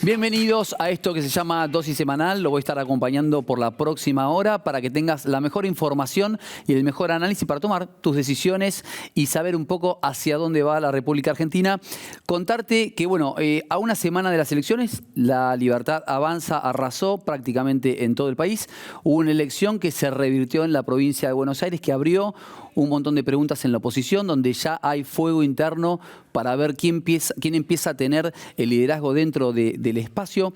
Bienvenidos a esto que se llama Dosis Semanal. Lo voy a estar acompañando por la próxima hora para que tengas la mejor información y el mejor análisis para tomar tus decisiones y saber un poco hacia dónde va la República Argentina. Contarte que, bueno, a una semana de las elecciones, La Libertad Avanza arrasó prácticamente en todo el país. Hubo una elección que se revirtió en la provincia de Buenos Aires, que abrió un montón de preguntas en la oposición, donde ya hay fuego interno para ver quién empieza a tener el liderazgo dentro del espacio.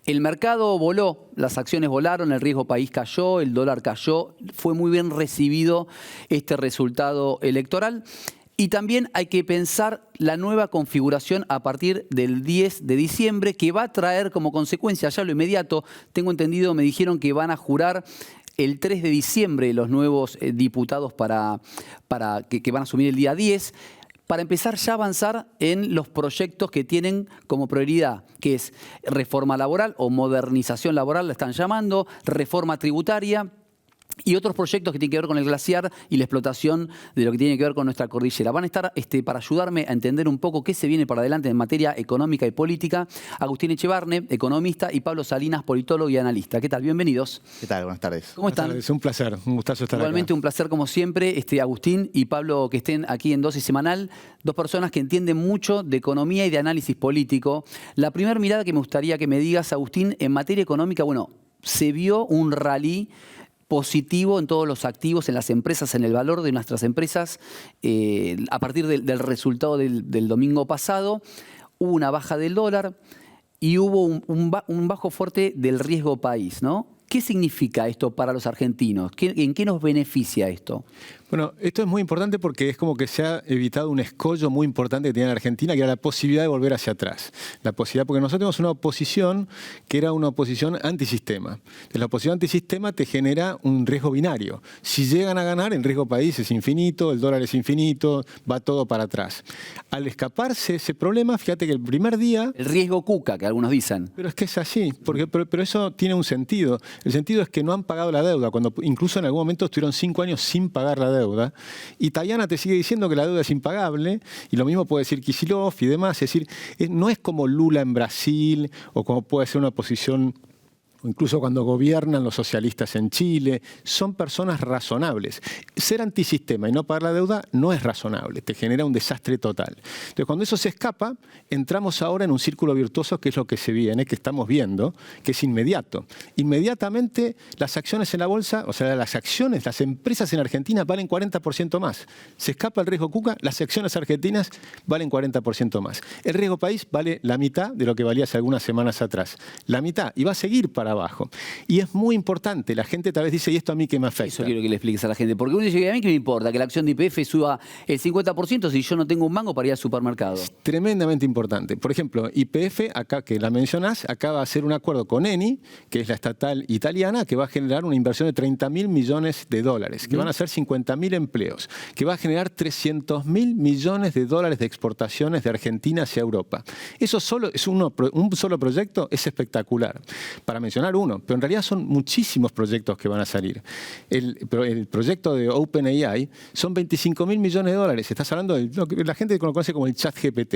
El mercado voló, las acciones volaron, el riesgo país cayó, el dólar cayó. Fue muy bien recibido este resultado electoral. Y también hay que pensar la nueva configuración a partir del 10 de diciembre, que va a traer como consecuencia ya lo inmediato. Tengo entendido, me dijeron que van a jurar el 3 de diciembre los nuevos diputados que van a asumir el día 10, para empezar ya a avanzar en los proyectos que tienen como prioridad, que es reforma laboral o modernización laboral, la están llamando, reforma tributaria, y otros proyectos que tienen que ver con el glaciar y la explotación de lo que tiene que ver con nuestra cordillera. Van a estar para ayudarme a entender un poco qué se viene para adelante en materia económica y política. Agustín Echevarne, economista, y Pablo Salinas, politólogo y analista. ¿Qué tal? Bienvenidos. ¿Qué tal? Buenas tardes. ¿Cómo están? Es un placer, un gustazo estar acá. Igualmente un placer como siempre, Agustín y Pablo, que estén aquí en Dosis Semanal. Dos personas que entienden mucho de economía y de análisis político. La primera mirada que me gustaría que me digas, Agustín, en materia económica, bueno, se vio un rally positivo en todos los activos, en las empresas, en el valor de nuestras empresas, a partir del resultado del domingo pasado. Hubo una baja del dólar y hubo un bajo fuerte del riesgo país, ¿no? ¿Qué significa esto para los argentinos? ¿En qué nos beneficia esto? Bueno, esto es muy importante porque es como que se ha evitado un escollo muy importante que tenía la Argentina, que era la posibilidad de volver hacia atrás. La posibilidad, porque nosotros tenemos una oposición que era una oposición antisistema. Entonces, la oposición antisistema te genera un riesgo binario. Si llegan a ganar, el riesgo país es infinito, el dólar es infinito, va todo para atrás. Al escaparse ese problema, fíjate que el primer día... El riesgo Cuca, que algunos dicen. Pero es que es así, pero eso tiene un sentido. El sentido es que no han pagado la deuda, cuando incluso en algún momento estuvieron 5 años sin pagar la deuda. Y Tayana te sigue diciendo que la deuda es impagable, y lo mismo puede decir Kicillof y demás. Es decir, no es como Lula en Brasil, o como puede ser una posición, incluso cuando gobiernan los socialistas en Chile. Son personas razonables. Ser antisistema y no pagar la deuda no es razonable, te genera un desastre total. Entonces, cuando eso se escapa, entramos ahora en un círculo virtuoso, que es lo que se viene, que estamos viendo, que es inmediato. Inmediatamente las acciones en la bolsa, o sea, las empresas en Argentina valen 40% más. Se escapa el riesgo Cuca, las acciones argentinas valen 40% más. El riesgo país vale la mitad de lo que valía hace algunas semanas atrás. La mitad, y va a seguir para abajo. Y es muy importante, la gente tal vez dice, ¿y esto a mí qué me afecta? Eso quiero que le expliques a la gente, porque uno dice, ¿a mí qué me importa que la acción de YPF suba el 50% si yo no tengo un mango para ir al supermercado? Es tremendamente importante. Por ejemplo, YPF, acá que la mencionás, acaba de hacer un acuerdo con Eni, que es la estatal italiana, que va a generar una inversión de 30.000 millones de dólares, que van a ser 50.000 empleos, que va a generar 300.000 millones de dólares de exportaciones de Argentina hacia Europa. Eso solo es un solo proyecto, es espectacular. Para mencionar uno, pero en realidad son muchísimos proyectos que van a salir. El proyecto de OpenAI son 25.000 millones de dólares. Estás hablando de lo que la gente lo conoce como el ChatGPT.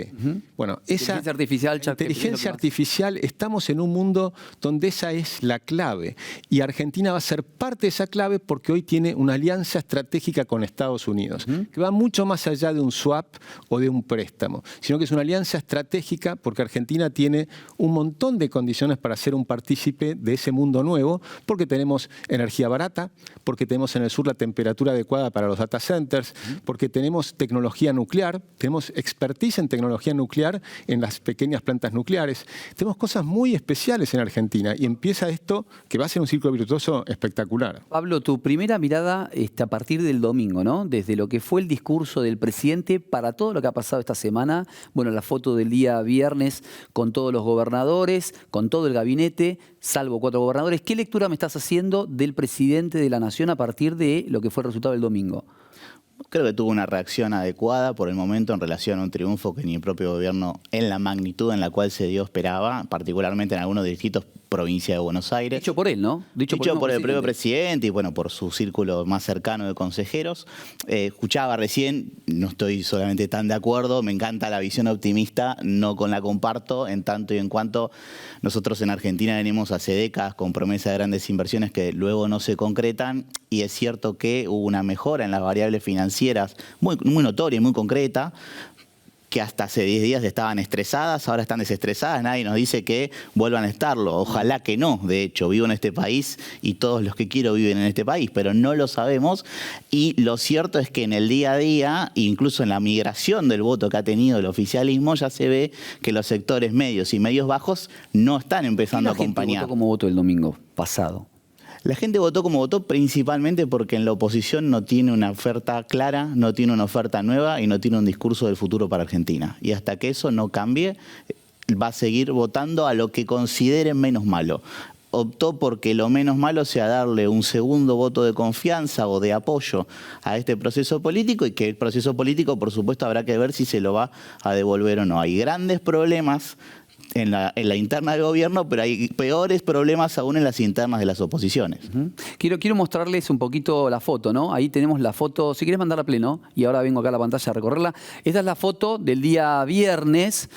Bueno, esa inteligencia artificial, estamos en un mundo donde esa es la clave. Y Argentina va a ser parte de esa clave porque hoy tiene una alianza estratégica con Estados Unidos, que va mucho más allá de un swap o de un préstamo, sino que es una alianza estratégica porque Argentina tiene un montón de condiciones para ser un partícipe de ese mundo nuevo, porque tenemos energía barata, porque tenemos en el sur la temperatura adecuada para los data centers, porque tenemos tecnología nuclear, tenemos expertise en tecnología nuclear en las pequeñas plantas nucleares. Tenemos cosas muy especiales en Argentina y empieza esto que va a ser un círculo virtuoso espectacular. Pablo, tu primera mirada a partir del domingo, ¿no? Desde lo que fue el discurso del presidente para todo lo que ha pasado esta semana. Bueno, la foto del día viernes con todos los gobernadores, con todo el gabinete, salvo 4 gobernadores. ¿Qué lectura me estás haciendo del presidente de la Nación a partir de lo que fue el resultado del domingo? Creo que tuvo una reacción adecuada por el momento en relación a un triunfo que ni el propio gobierno, en la magnitud en la cual se dio, esperaba, particularmente en algunos distritos provincia de Buenos Aires. Dicho por él, ¿no? Dicho por el propio presidente y bueno, por su círculo más cercano de consejeros. Escuchaba recién, no estoy solamente tan de acuerdo, me encanta la visión optimista, no la comparto en tanto y en cuanto nosotros en Argentina venimos hace décadas con promesas de grandes inversiones que luego no se concretan, y es cierto que hubo una mejora en las variables financieras muy notoria y muy concreta, que hasta hace 10 días estaban estresadas, ahora están desestresadas, nadie nos dice que vuelvan a estarlo. Ojalá que no, de hecho, vivo en este país y todos los que quiero viven en este país, pero no lo sabemos, y lo cierto es que en el día a día, incluso en la migración del voto que ha tenido el oficialismo, ya se ve que los sectores medios y medios bajos no están empezando a acompañar. ¿Votó como voto el domingo pasado? La gente votó como votó principalmente porque en la oposición no tiene una oferta clara, no tiene una oferta nueva y no tiene un discurso del futuro para Argentina. Y hasta que eso no cambie, va a seguir votando a lo que consideren menos malo. Optó porque lo menos malo sea darle un segundo voto de confianza o de apoyo a este proceso político, y que el proceso político, por supuesto, habrá que ver si se lo va a devolver o no. Hay grandes problemas en la interna del gobierno, pero hay peores problemas aún en las internas de las oposiciones. Quiero mostrarles un poquito la foto, ¿no? Ahí tenemos la foto, si quieres mandarla a pleno, y ahora vengo acá a la pantalla a recorrerla. Esta es la foto del día viernes,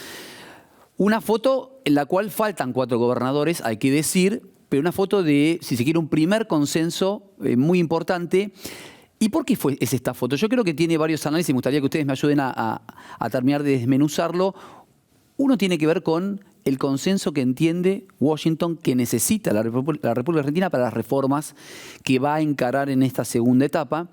una foto en la cual faltan 4 gobernadores, hay que decir, pero una foto de, si se quiere, un primer consenso muy importante. ¿Y por qué es esta foto? Yo creo que tiene varios análisis, me gustaría que ustedes me ayuden a terminar de desmenuzarlo. Uno tiene que ver con el consenso que entiende Washington que necesita la República Argentina para las reformas que va a encarar en esta segunda etapa.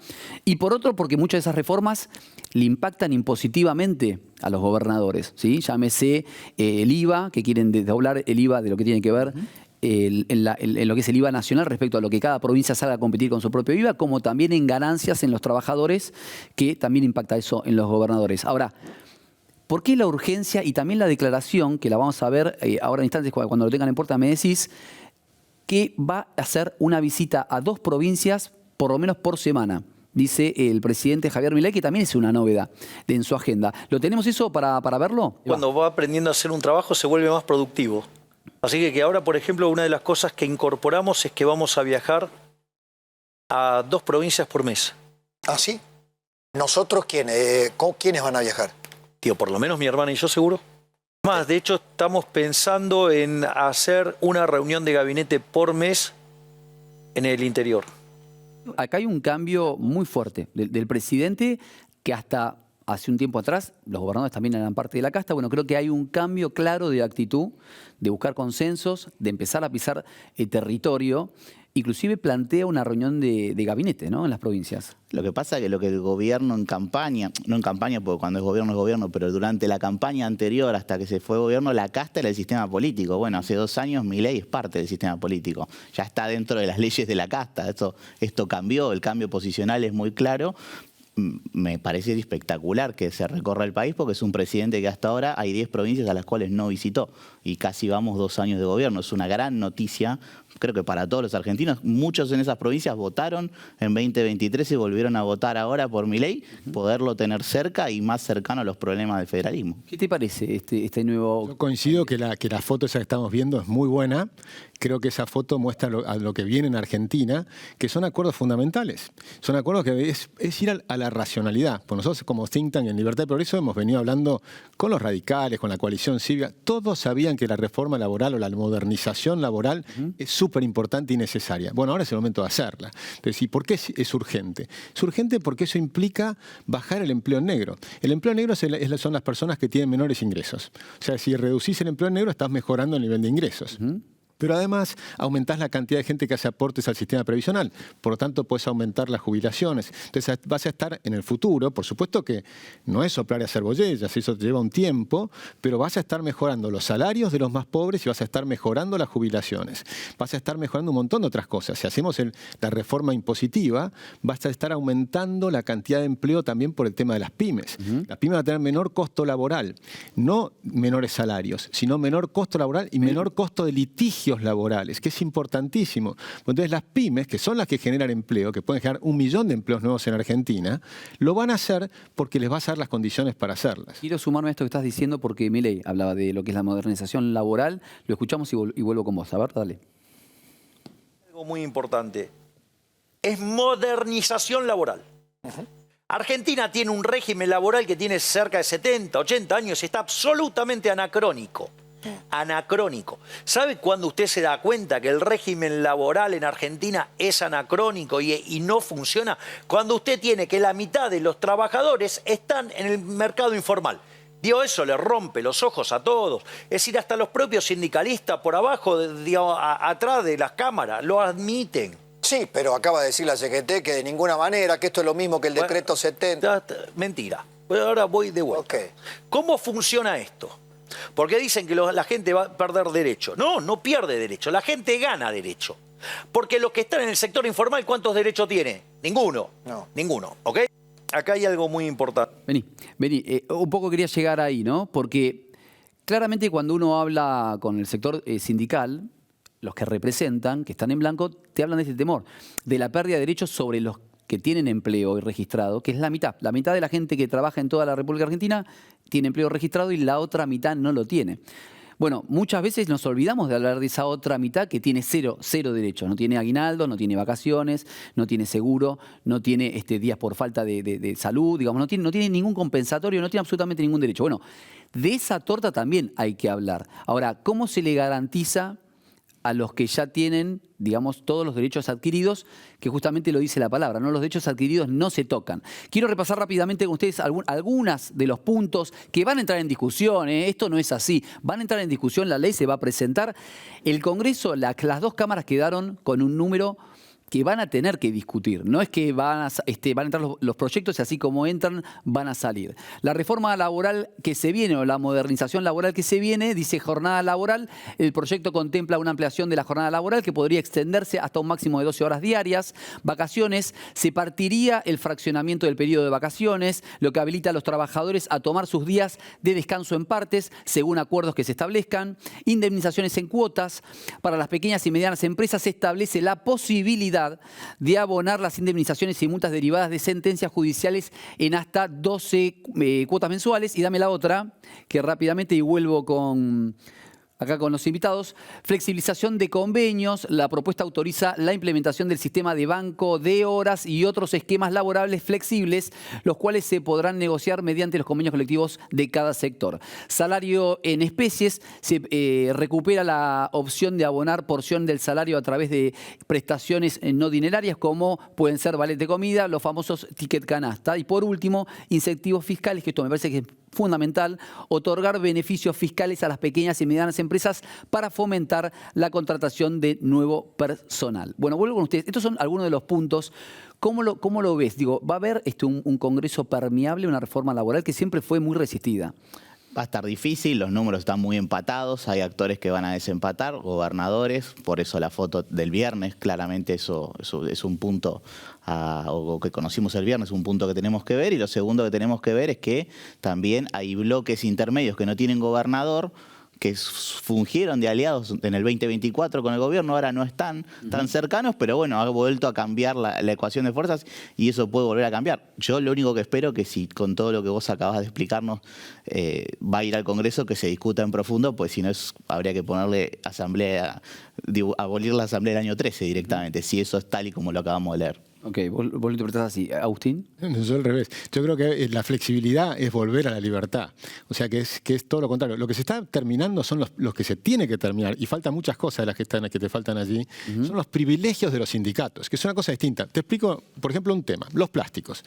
Y por otro, porque muchas de esas reformas le impactan impositivamente a los gobernadores, ¿sí? Llámese el IVA, que quieren desdoblar el IVA de lo que tiene que ver en lo que es el IVA nacional respecto a lo que cada provincia salga a competir con su propio IVA, como también en ganancias en los trabajadores, que también impacta eso en los gobernadores. Ahora, ¿por qué la urgencia y también la declaración, que la vamos a ver ahora en instantes cuando lo tengan en puerta, me decís que va a hacer una visita a 2 provincias por lo menos por semana? Dice el presidente Javier Milei, que también es una novedad en su agenda. ¿Lo tenemos eso para verlo? Cuando va aprendiendo a hacer un trabajo se vuelve más productivo. Así que ahora, por ejemplo, una de las cosas que incorporamos es que vamos a viajar a 2 provincias por mes. ¿Ah, sí? ¿Nosotros quiénes? ¿Quiénes van a viajar? Tío, por lo menos mi hermana y yo seguro. Más, de hecho, estamos pensando en hacer una reunión de gabinete por mes en el interior. Acá hay un cambio muy fuerte del presidente, que hasta hace un tiempo atrás los gobernadores también eran parte de la casta. Bueno, creo que hay un cambio claro de actitud, de buscar consensos, de empezar a pisar el territorio. Inclusive plantea una reunión de gabinete, ¿no?, en las provincias. Lo que pasa es que lo que el gobierno en campaña, no en campaña porque cuando es gobierno, pero durante la campaña anterior hasta que se fue gobierno, la casta era el sistema político. Bueno, hace 2 años Milei es parte del sistema político. Ya está dentro de las leyes de la casta. Esto cambió, el cambio posicional es muy claro. Me parece espectacular que se recorra el país porque es un presidente que hasta ahora hay 10 provincias a las cuales no visitó y casi vamos 2 años de gobierno. Es una gran noticia, creo que para todos los argentinos. Muchos en esas provincias votaron en 2023 y volvieron a votar ahora por Milei, poderlo tener cerca y más cercano a los problemas del federalismo. ¿Qué te parece este nuevo...? Yo coincido que la foto esa que estamos viendo es muy buena. Creo que esa foto muestra a lo que viene en Argentina, que son acuerdos fundamentales. Son acuerdos que es ir a la racionalidad. Pues nosotros como think tank en Libertad y Progreso hemos venido hablando con los radicales, con la coalición cívica. Todos sabían que la reforma laboral o la modernización laboral es súper importante y necesaria. Bueno, ahora es el momento de hacerla. Entonces, ¿y por qué es urgente? Es urgente porque eso implica bajar el empleo negro. El empleo negro son las personas que tienen menores ingresos. O sea, si reducís el empleo negro, estás mejorando el nivel de ingresos. Pero además aumentás la cantidad de gente que hace aportes al sistema previsional. Por lo tanto, puedes aumentar las jubilaciones. Entonces, vas a estar en el futuro, por supuesto que no es soplar y hacer botellas, eso te lleva un tiempo, pero vas a estar mejorando los salarios de los más pobres y vas a estar mejorando las jubilaciones. Vas a estar mejorando un montón de otras cosas. Si hacemos la reforma impositiva, vas a estar aumentando la cantidad de empleo también por el tema de las pymes. Las pymes van a tener menor costo laboral, no menores salarios, sino menor costo laboral y menor costo de litigio privilegios laborales, que es importantísimo. Entonces las pymes, que son las que generan empleo, que pueden generar 1 millón de empleos nuevos en Argentina, lo van a hacer porque les vas a dar las condiciones para hacerlas. Quiero sumarme a esto que estás diciendo porque Milei hablaba de lo que es la modernización laboral. Lo escuchamos y vuelvo con vos. A ver, dale. Algo muy importante. Es modernización laboral. Argentina tiene un régimen laboral que tiene cerca de 70, 80 años y está absolutamente anacrónico. Anacrónico. ¿Sabe cuándo usted se da cuenta que el régimen laboral en Argentina es anacrónico y no funciona? Cuando usted tiene que la mitad de los trabajadores están en el mercado informal. Digo, eso le rompe los ojos a todos. Es decir, hasta los propios sindicalistas por abajo, atrás de las cámaras, lo admiten. Sí, pero acaba de decir la CGT que de ninguna manera, que esto es lo mismo que el decreto 70. Mentira. Pero ahora voy de vuelta. Okay. ¿Cómo funciona esto? Porque dicen que la gente va a perder derecho. No, no pierde derecho. La gente gana derecho. Porque los que están en el sector informal, ¿cuántos derechos tiene? Ninguno. No. Ninguno. ¿Ok? Acá hay algo muy importante. Vení. Un poco quería llegar ahí, ¿no? Porque claramente cuando uno habla con el sector sindical, los que representan, que están en blanco, te hablan de este temor, de la pérdida de derechos sobre los que tienen empleo y registrado, que es la mitad. La mitad de la gente que trabaja en toda la República Argentina tiene empleo registrado y la otra mitad no lo tiene. Bueno, muchas veces nos olvidamos de hablar de esa otra mitad que tiene cero derechos. No tiene aguinaldo, no tiene vacaciones, no tiene seguro, no tiene días por falta de salud, digamos, no tiene ningún compensatorio, no tiene absolutamente ningún derecho. Bueno, de esa torta también hay que hablar. Ahora, ¿cómo se le garantiza a los que ya tienen, digamos, todos los derechos adquiridos, que justamente lo dice la palabra, ¿no? Los derechos adquiridos no se tocan? Quiero repasar rápidamente con ustedes algunas de los puntos que van a entrar en discusión. Esto no es así. Van a entrar en discusión, la ley se va a presentar. El Congreso, las dos cámaras quedaron con un número que van a tener que discutir. No es que van a entrar los proyectos y así como entran, van a salir. La reforma laboral que se viene o la modernización laboral que se viene, dice jornada laboral. El proyecto contempla una ampliación de la jornada laboral que podría extenderse hasta un máximo de 12 horas diarias. Vacaciones, se partiría el fraccionamiento del periodo de vacaciones, lo que habilita a los trabajadores a tomar sus días de descanso en partes, según acuerdos que se establezcan. Indemnizaciones en cuotas. Para las pequeñas y medianas empresas se establece la posibilidad de abonar las indemnizaciones y multas derivadas de sentencias judiciales en hasta 12 cuotas mensuales. Y dame la otra, que rápidamente y vuelvo acá con los invitados. Flexibilización de convenios. La propuesta autoriza la implementación del sistema de banco de horas y otros esquemas laborables flexibles, los cuales se podrán negociar mediante los convenios colectivos de cada sector. Salario en especies. Se recupera la opción de abonar porción del salario a través de prestaciones no dinerarias, como pueden ser vales de comida, los famosos ticket canasta. Y por último, incentivos fiscales, que esto me parece que es fundamental, otorgar beneficios fiscales a las pequeñas y medianas empresas para fomentar la contratación de nuevo personal. Bueno, vuelvo con ustedes. Estos son algunos de los puntos. ¿Cómo lo ves? Digo, ¿va a haber un Congreso permeable, una reforma laboral que siempre fue muy resistida? Va a estar difícil, los números están muy empatados, hay actores que van a desempatar, gobernadores, por eso la foto del viernes, claramente eso es un punto, o que conocimos el viernes, un punto que tenemos que ver, y lo segundo que tenemos que ver es que también hay bloques intermedios que no tienen gobernador, que fungieron de aliados en el 2024 con el gobierno, ahora no están tan cercanos, pero bueno, ha vuelto a cambiar la ecuación de fuerzas y eso puede volver a cambiar. Yo lo único que espero que si con todo lo que vos acabas de explicarnos va a ir al Congreso, que se discuta en profundo, pues si no habría que ponerle asamblea, abolir la asamblea del año 13 directamente, si eso es tal y como lo acabamos de leer. Ok, vos lo interpretás así. ¿Agustín? Yo al revés. Yo creo que la flexibilidad es volver a la libertad. O sea, que es todo lo contrario. Lo que se está terminando son los que se tiene que terminar, y faltan muchas cosas de las que te faltan allí, son los privilegios de los sindicatos, que es una cosa distinta. Te explico, por ejemplo, un tema, los plásticos.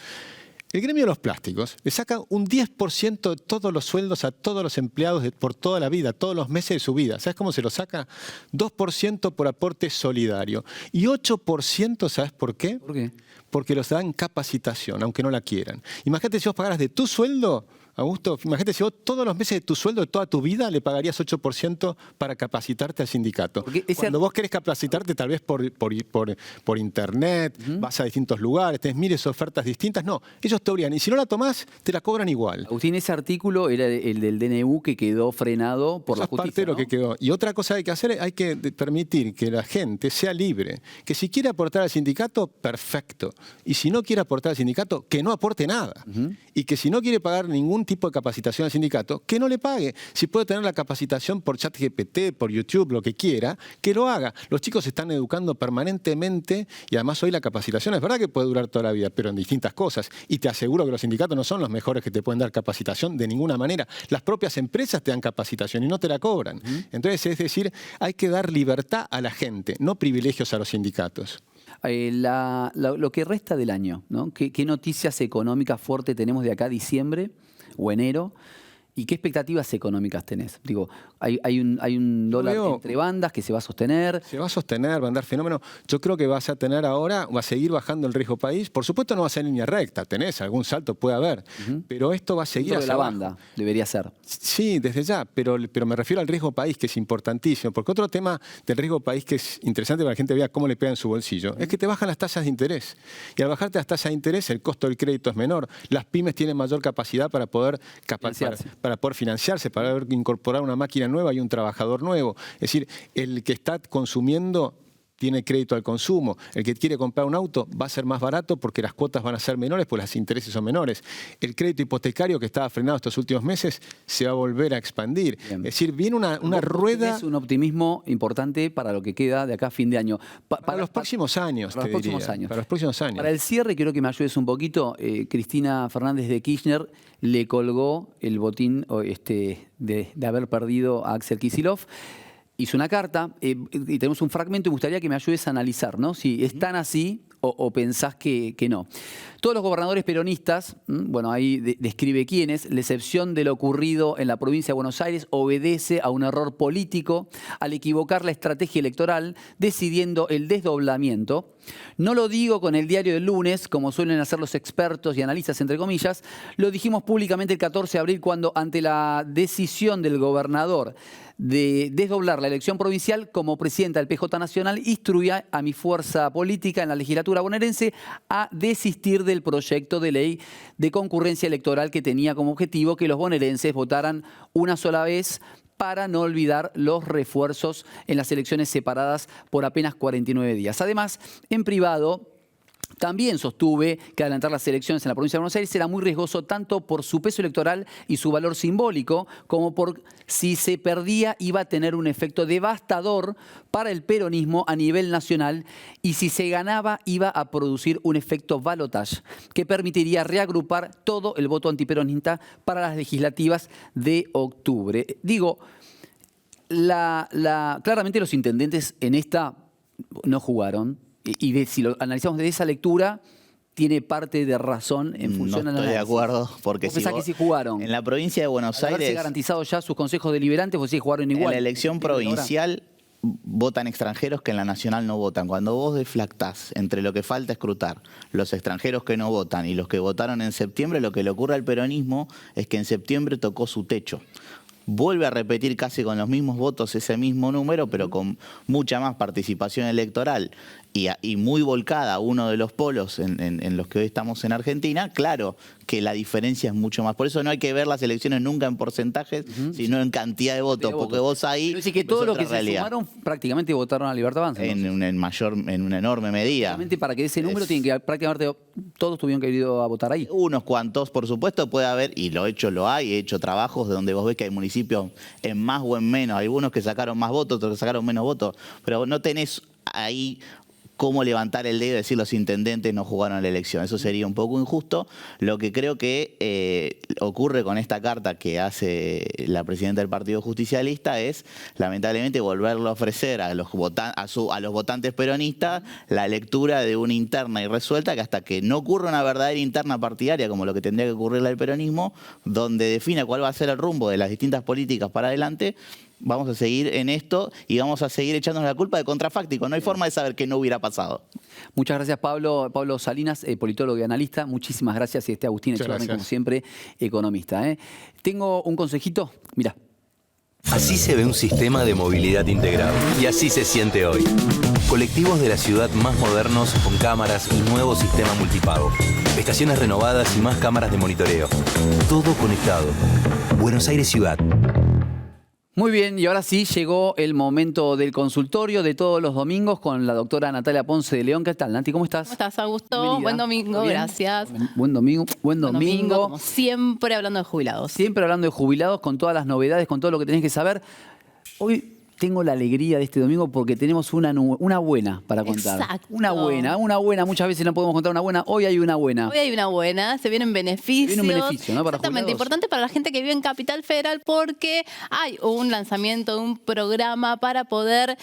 El gremio de los plásticos le saca un 10% de todos los sueldos a todos los empleados por toda la vida, todos los meses de su vida. ¿Sabes cómo se lo saca? 2% por aporte solidario. Y 8%, ¿sabes por qué? ¿Por qué? Porque los dan capacitación, aunque no la quieran. Imagínate si vos pagaras de tu sueldo Augusto, imagínate si vos todos los meses de tu sueldo de toda tu vida le pagarías 8% para capacitarte al sindicato. Cuando vos querés capacitarte tal vez por internet, vas a distintos lugares, tenés miles de ofertas distintas, no, ellos te obligan y si no la tomás, te la cobran igual. Agustín, ese artículo era el del DNU que quedó frenado por la justicia, parte de lo ¿no? que quedó. Y otra cosa que hay que hacer, hay que permitir que la gente sea libre, que si quiere aportar al sindicato, perfecto. Y si no quiere aportar al sindicato, que no aporte nada. Y que si no quiere pagar ningún tipo de capacitación al sindicato, que no le pague. Si puede tener la capacitación por ChatGPT, por YouTube, lo que quiera, que lo haga. Los chicos se están educando permanentemente y además hoy la capacitación es verdad que puede durar toda la vida, pero en distintas cosas. Y te aseguro que los sindicatos no son los mejores que te pueden dar capacitación de ninguna manera. Las propias empresas te dan capacitación y no te la cobran. Entonces, es decir, hay que dar libertad a la gente, no privilegios a los sindicatos. Lo que resta del año, ¿no? ¿Qué noticias económicas fuertes tenemos de acá a diciembre o enero? ¿Y qué expectativas económicas tenés? Digo, hay un dólar entre bandas que se va a sostener. Se va a sostener, va a andar fenómeno. Yo creo que vas a tener ahora, va a seguir bajando el riesgo país. Por supuesto no va a ser en línea recta, tenés algún salto, puede haber. Pero esto va a seguir Dentro de hacia la abajo. banda, debería ser. Sí, desde ya, pero me refiero al riesgo país, que es importantísimo. Porque otro tema del riesgo país que es interesante para que la gente vea cómo le pega en su bolsillo, es que te bajan las tasas de interés. Y al bajarte las tasas de interés, el costo del crédito es menor. Las pymes tienen mayor capacidad para poder financiarse, para poder incorporar una máquina nueva y un trabajador nuevo. Es decir, el que está consumiendo tiene crédito al consumo. El que quiere comprar un auto va a ser más barato porque las cuotas van a ser menores, pues los intereses son menores. El crédito hipotecario que estaba frenado estos últimos meses se va a volver a expandir. Bien. Es decir, viene una rueda... Es un optimismo importante para lo que queda de acá a fin de año. Para los próximos años, para los próximos años. Para los próximos años. Para el cierre, quiero que me ayudes un poquito. Cristina Fernández de Kirchner le colgó el botín de haber perdido a Axel Kicillof. Hizo una carta y tenemos un fragmento y me gustaría que me ayudes a analizar, ¿no? Si es tan así o pensás que no. Todos los gobernadores peronistas, bueno, ahí describe quiénes, la excepción de lo ocurrido en la provincia de Buenos Aires, obedece a un error político al equivocar la estrategia electoral, decidiendo el desdoblamiento. No lo digo con el diario del lunes, como suelen hacer los expertos y analistas, entre comillas, lo dijimos públicamente el 14 de abril cuando, ante la decisión del gobernador de desdoblar la elección provincial, como presidenta del PJ Nacional, instruía a mi fuerza política en la legislatura bonaerense a desistir del proyecto de ley de concurrencia electoral que tenía como objetivo que los bonaerenses votaran una sola vez para no olvidar los refuerzos en las elecciones separadas por apenas 49 días. Además, en privado, también sostuve que adelantar las elecciones en la provincia de Buenos Aires era muy riesgoso tanto por su peso electoral y su valor simbólico, como por si se perdía iba a tener un efecto devastador para el peronismo a nivel nacional y si se ganaba iba a producir un efecto balotage que permitiría reagrupar todo el voto antiperonista para las legislativas de octubre. Digo, claramente los intendentes en esta no jugaron. Y si lo analizamos desde esa lectura, tiene parte de razón en función No al estoy de análisis. acuerdo, porque ¿Vos pensás que sí jugaron? en la provincia de Buenos Al haberse Aires, garantizado ya sus consejos deliberantes, vos sí jugaron igual. en la elección provincial votan extranjeros que en la nacional no votan. Cuando vos deflactás entre lo que falta escrutar, los extranjeros que no votan y los que votaron en septiembre, lo que le ocurre al peronismo es que en septiembre tocó su techo. Vuelve a repetir casi con los mismos votos ese mismo número, pero con mucha más participación electoral y muy volcada a uno de los polos en los que hoy estamos en Argentina. Claro que la diferencia es mucho más. Por eso no hay que ver las elecciones nunca en porcentajes, sino en cantidad de votos, porque vos ahí... Pero sí que todos los que se sumaron prácticamente votaron a Libertad Avanza. En una enorme medida. Realmente para que ese número tienen que prácticamente todos tuvieron que ir a votar ahí. Unos cuantos, por supuesto, puede haber, y lo he hecho trabajos de donde vos ves que hay municipios en más o en menos, algunos que sacaron más votos, otros que sacaron menos votos, pero no tenés ahí cómo levantar el dedo y decir los intendentes no jugaron la elección. Eso sería un poco injusto. Lo que creo que ocurre con esta carta que hace la presidenta del Partido Justicialista es, lamentablemente, volverle a ofrecer a los votantes peronistas la lectura de una interna irresuelta que hasta que no ocurra una verdadera interna partidaria, como lo que tendría que ocurrirle al peronismo, donde defina cuál va a ser el rumbo de las distintas políticas para adelante, vamos a seguir en esto y vamos a seguir echándonos la culpa de contrafáctico. No hay forma de saber que no hubiera pasado. Muchas gracias, Pablo. Pablo Salinas, politólogo y analista. Muchísimas gracias. Y Agustín Echevarren, como siempre, economista. Tengo un consejito. Mirá. Así se ve un sistema de movilidad integrado. Y así se siente hoy. Colectivos de la ciudad más modernos con cámaras y nuevo sistema multipago. Estaciones renovadas y más cámaras de monitoreo. Todo conectado. Buenos Aires Ciudad. Muy bien, y ahora sí llegó el momento del consultorio de todos los domingos con la doctora Natalia Ponce de León. ¿Qué tal, Nati? ¿Cómo estás? ¿Cómo estás, Augusto? Bienvenida. Buen domingo, gracias. Buen domingo. Buen domingo. Como siempre, hablando de jubilados. Siempre hablando de jubilados, con todas las novedades, con todo lo que tenés que saber. Hoy tengo la alegría de este domingo porque tenemos una buena para contar. Exacto. Una buena. Muchas veces no podemos contar una buena. Hoy hay una buena. Hoy hay una buena, se vienen beneficios. Viene un beneficio, ¿no? Para exactamente, jubilados. importante para la gente que vive en Capital Federal porque hay un lanzamiento de un programa para poder,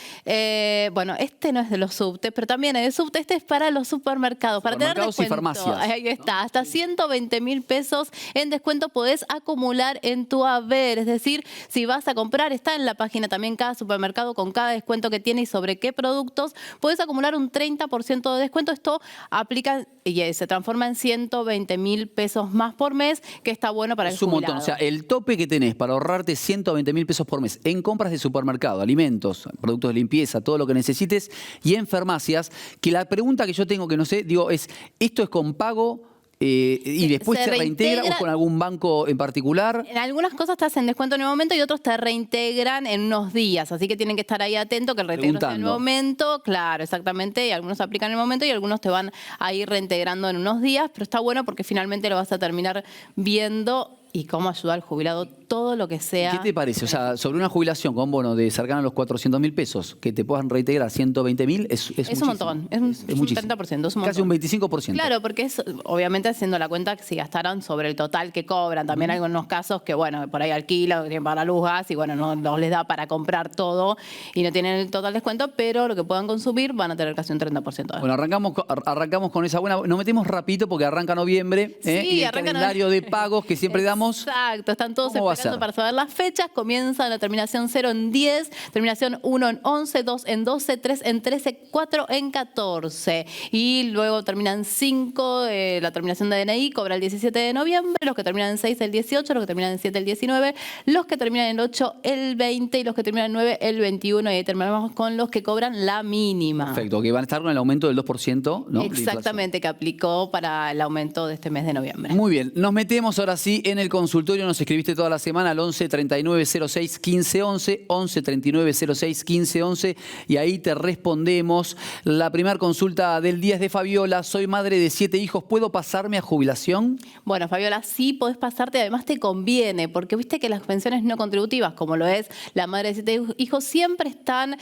bueno, este no es de los subtes, pero también es de subte, este es para los supermercados. Para tener Supermercados y descuento. farmacias. Ahí está, hasta 120.000 pesos en descuento podés acumular en tu haber. Es decir, si vas a comprar, está en la página también cada supermercado con cada descuento que tiene y sobre qué productos, podés acumular un 30% de descuento. Esto aplica y se transforma en 120.000 pesos más por mes, que está bueno para el Es un jubilado. montón. O sea, el tope que tenés para ahorrarte 120.000 pesos por mes en compras de supermercado, alimentos, productos de limpieza, todo lo que necesites, y en farmacias, que la pregunta que yo tengo que no sé, digo, es, ¿esto es con pago? ¿Y después se reintegra o es con algún banco en particular? En algunas cosas te hacen descuento en el momento y otros te reintegran en unos días. Así que tienen que estar ahí atentos que el reintegro sea en el Preguntando. momento. Claro, exactamente. Y algunos aplican en el momento y algunos te van a ir reintegrando en unos días. Pero está bueno porque finalmente lo vas a terminar viendo y cómo ayudar al jubilado todo lo que sea. ¿Qué te parece? O sea, sobre una jubilación con bono de cercano a los 400.000 pesos, que te puedan reintegrar 120.000, es Es muchísimo. un montón, es un muchísimo. 30%, es un Casi un montón. 25%. Claro, porque es obviamente haciendo la cuenta que si gastaron sobre el total que cobran. También hay algunos casos que, bueno, por ahí alquilan, tienen para luz, gas y, bueno, no les da para comprar todo y no tienen el total descuento, pero lo que puedan consumir van a tener casi un 30% de Bueno, arrancamos con esa buena. Nos metemos rapidito porque arranca noviembre. Sí, y el arranca calendario de pagos que siempre damos. Exacto, están todos ¿Cómo va a esperando ser? para saber las fechas. Comienza la terminación 0 en 10, terminación 1 en 11, 2 en 12, 3 en 13, 4 en 14. Y luego terminan 5, la terminación de DNI cobra el 17 de noviembre, los que terminan en 6 el 18, los que terminan en 7 el 19, los que terminan en 8 el 20 y los que terminan en 9 el 21. Y ahí terminamos con los que cobran la mínima. Perfecto, que van a estar con el aumento del 2%, ¿no? Exactamente, que aplicó para el aumento de este mes de noviembre. Muy bien, nos metemos ahora sí en el consultorio. Nos escribiste toda la semana al 11 39 06 15 11, 11 39 06 15 11, y ahí te respondemos. La primera consulta del día es de Fabiola. Soy madre de 7 hijos, ¿puedo pasarme a jubilación? Bueno, Fabiola, sí podés pasarte, además te conviene, porque viste que las pensiones no contributivas, como lo es la madre de 7 hijos, siempre están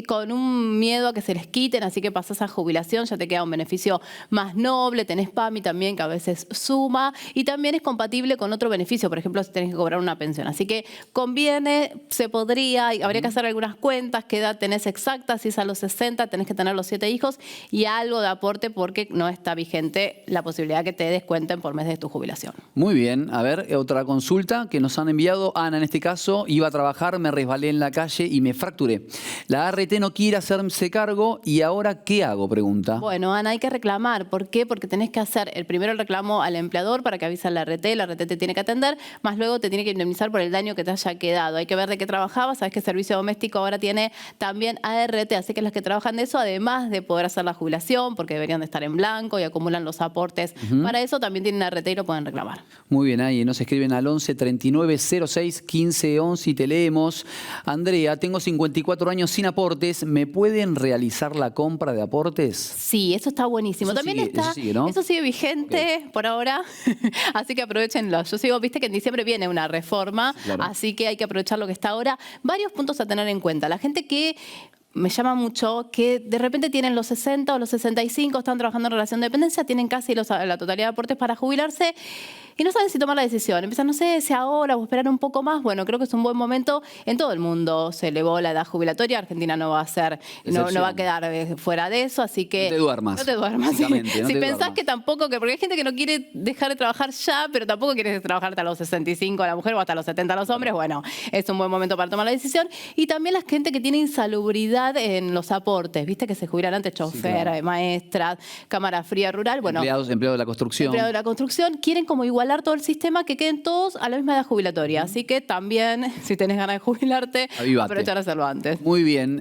con un miedo a que se les quiten, así que pasás a jubilación, ya te queda un beneficio más noble, tenés PAMI también, que a veces suma, y también es compatible con otro beneficio, por ejemplo, si tenés que cobrar una pensión. Así que conviene, se podría, habría que hacer algunas cuentas, qué edad tenés exacta, si es a los 60, tenés que tener los 7 hijos y algo de aporte porque no está vigente la posibilidad que te descuenten por mes de tu jubilación. Muy bien, a ver, otra consulta que nos han enviado. Ana, en este caso, iba a trabajar, me resbalé en la calle y me fracturé. La ART no quiere hacerse cargo y ahora, ¿qué hago? Pregunta. Bueno, Ana, hay que reclamar. ¿Por qué? Porque tenés que hacer el primero el reclamo al empleador para que avise a la ART te tiene que atender, más luego te tiene que indemnizar por el daño que te haya quedado. Hay que ver de qué trabajabas, sabes que el servicio doméstico ahora tiene también ART, así que los que trabajan de eso, además de poder hacer la jubilación, porque deberían de estar en blanco y acumulan los aportes, para eso también tienen ART y lo pueden reclamar. Muy bien, ahí nos escriben al 11 39 06 15 11 y te leemos. Andrea, tengo 54 años sin aportes, ¿me pueden realizar la compra de aportes? Sí, eso está buenísimo. Eso También sigue, está, eso sigue, ¿no? eso sigue vigente por ahora, así que aprovechenlo. Yo sigo, viste que en diciembre viene una reforma, Claro. así que hay que aprovechar lo que está ahora. Varios puntos a tener en cuenta. La gente que me llama mucho, que de repente tienen los 60 o los 65, están trabajando en relación de dependencia, tienen casi la totalidad de aportes para jubilarse. y no saben si tomar la decisión. Empiezan, no sé, si ahora o esperar un poco más. Bueno, creo que es un buen momento. En todo el mundo se elevó la edad jubilatoria. Argentina no va a ser, no va a quedar fuera de eso, así que... No te duermas. No te duermas. Básicamente, no Si te pensás duermas. que tampoco, porque hay gente que no quiere dejar de trabajar ya, pero tampoco quiere trabajar hasta los 65 a la mujer o hasta los 70 a los hombres, bueno, es un buen momento para tomar la decisión. Y también la gente que tiene insalubridad en los aportes, viste que se jubilan antes chofer, claro. maestras, cámara fría rural, bueno... Empleados de la construcción. Empleados de la construcción quieren como igualar todo el sistema, que queden todos a la misma edad jubilatoria. Así que también, si tenés ganas de jubilarte, Avivate. aprovechar de hacerlo antes. Muy bien.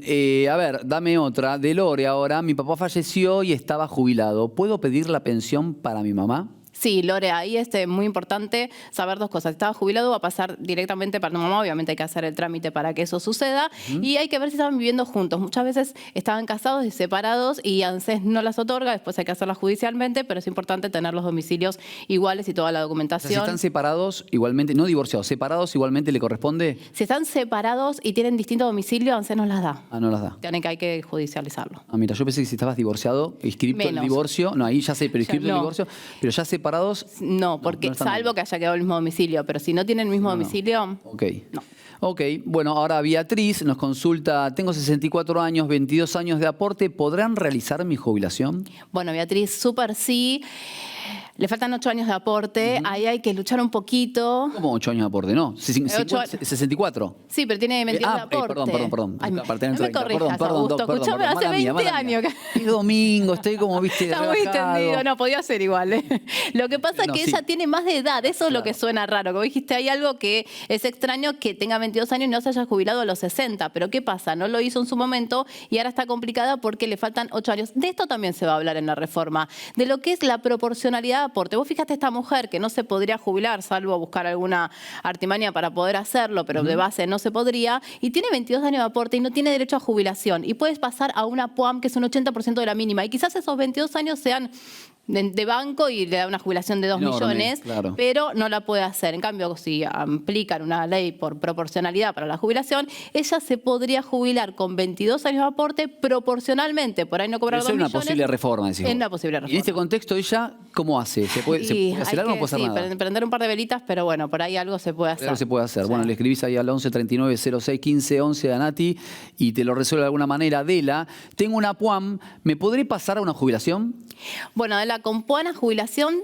A ver, dame otra. De Lore ahora. Mi papá falleció y estaba jubilado. ¿Puedo pedir la pensión para mi mamá? Sí, Lore, ahí es muy importante saber dos cosas. Si estaba jubilado, va a pasar directamente para tu mamá. Obviamente hay que hacer el trámite para que eso suceda. Y hay que ver si estaban viviendo juntos. Muchas veces estaban casados y separados y ANSES no las otorga. Después hay que hacerlas judicialmente, pero es importante tener los domicilios iguales y toda la O sea, documentación. si están separados, igualmente, no divorciados, separados, igualmente le corresponde. Si están separados y tienen distinto domicilio, ANSES nos las da. Ah, no las da. Hay que judicializarlo. Ah, mira, yo pensé que si estabas divorciado, inscripto el Menos. divorcio. No, ahí ya sé, pero inscripto el no. divorcio. Pero ya separados. No, porque no están salvo bien. que haya quedado el mismo domicilio, pero si no tienen el mismo domicilio, Ok. no. Ok, bueno, ahora Beatriz nos consulta, tengo 64 años, 22 años de aporte, ¿podrán realizar mi jubilación? Bueno, Beatriz, súper sí. Le faltan 8 años de aporte, ahí hay que luchar un poquito. ¿Cómo 8 años de aporte? No, 64. Sí, pero tiene 22 de aporte. Perdón. Ay, Para tener no me 30. corrijas, Augusto. Escuchame, hace 20 años. Es domingo, estoy como, viste, Está muy relajado. entendido, no, podía ser igual. Lo que pasa es No, que sí. ella tiene más de edad, eso es lo que suena raro. Como dijiste, hay algo que es extraño que tenga 22 años y no se haya jubilado a los 60. Pero ¿qué pasa? No lo hizo en su momento y ahora está complicada porque le faltan 8 años. De esto también se va a hablar en la reforma, de lo que es la proporcionalidad de aporte. Vos fíjate esta mujer que no se podría jubilar, salvo buscar alguna artimaña para poder hacerlo, pero de base no se podría, y tiene 22 años de aporte y no tiene derecho a jubilación. Y puedes pasar a una PUAM que es un 80% de la mínima. Y quizás esos 22 años sean de banco y le da una jubilación de 2 Enorme, millones, claro. pero no la puede hacer. En cambio, si aplican una ley por proporcionalidad para la jubilación, ella se podría jubilar con 22 años de aporte proporcionalmente. Por ahí no cobrar Eso 2 es una millones. posible reforma, decís Es vos. una posible reforma. Y en este contexto, ella, ¿cómo hace? ¿Se puede hacer algo o no puede hacer nada? Prender un par de velitas, pero bueno, por ahí algo se puede hacer. Claro, se puede hacer. Sí. Bueno, le escribís ahí al 11 39 06 15 11 a Nati y te lo resuelve de alguna manera. Adela, tengo una PUAM, ¿me podré pasar a una jubilación? Bueno, de la con PUAN a jubilación,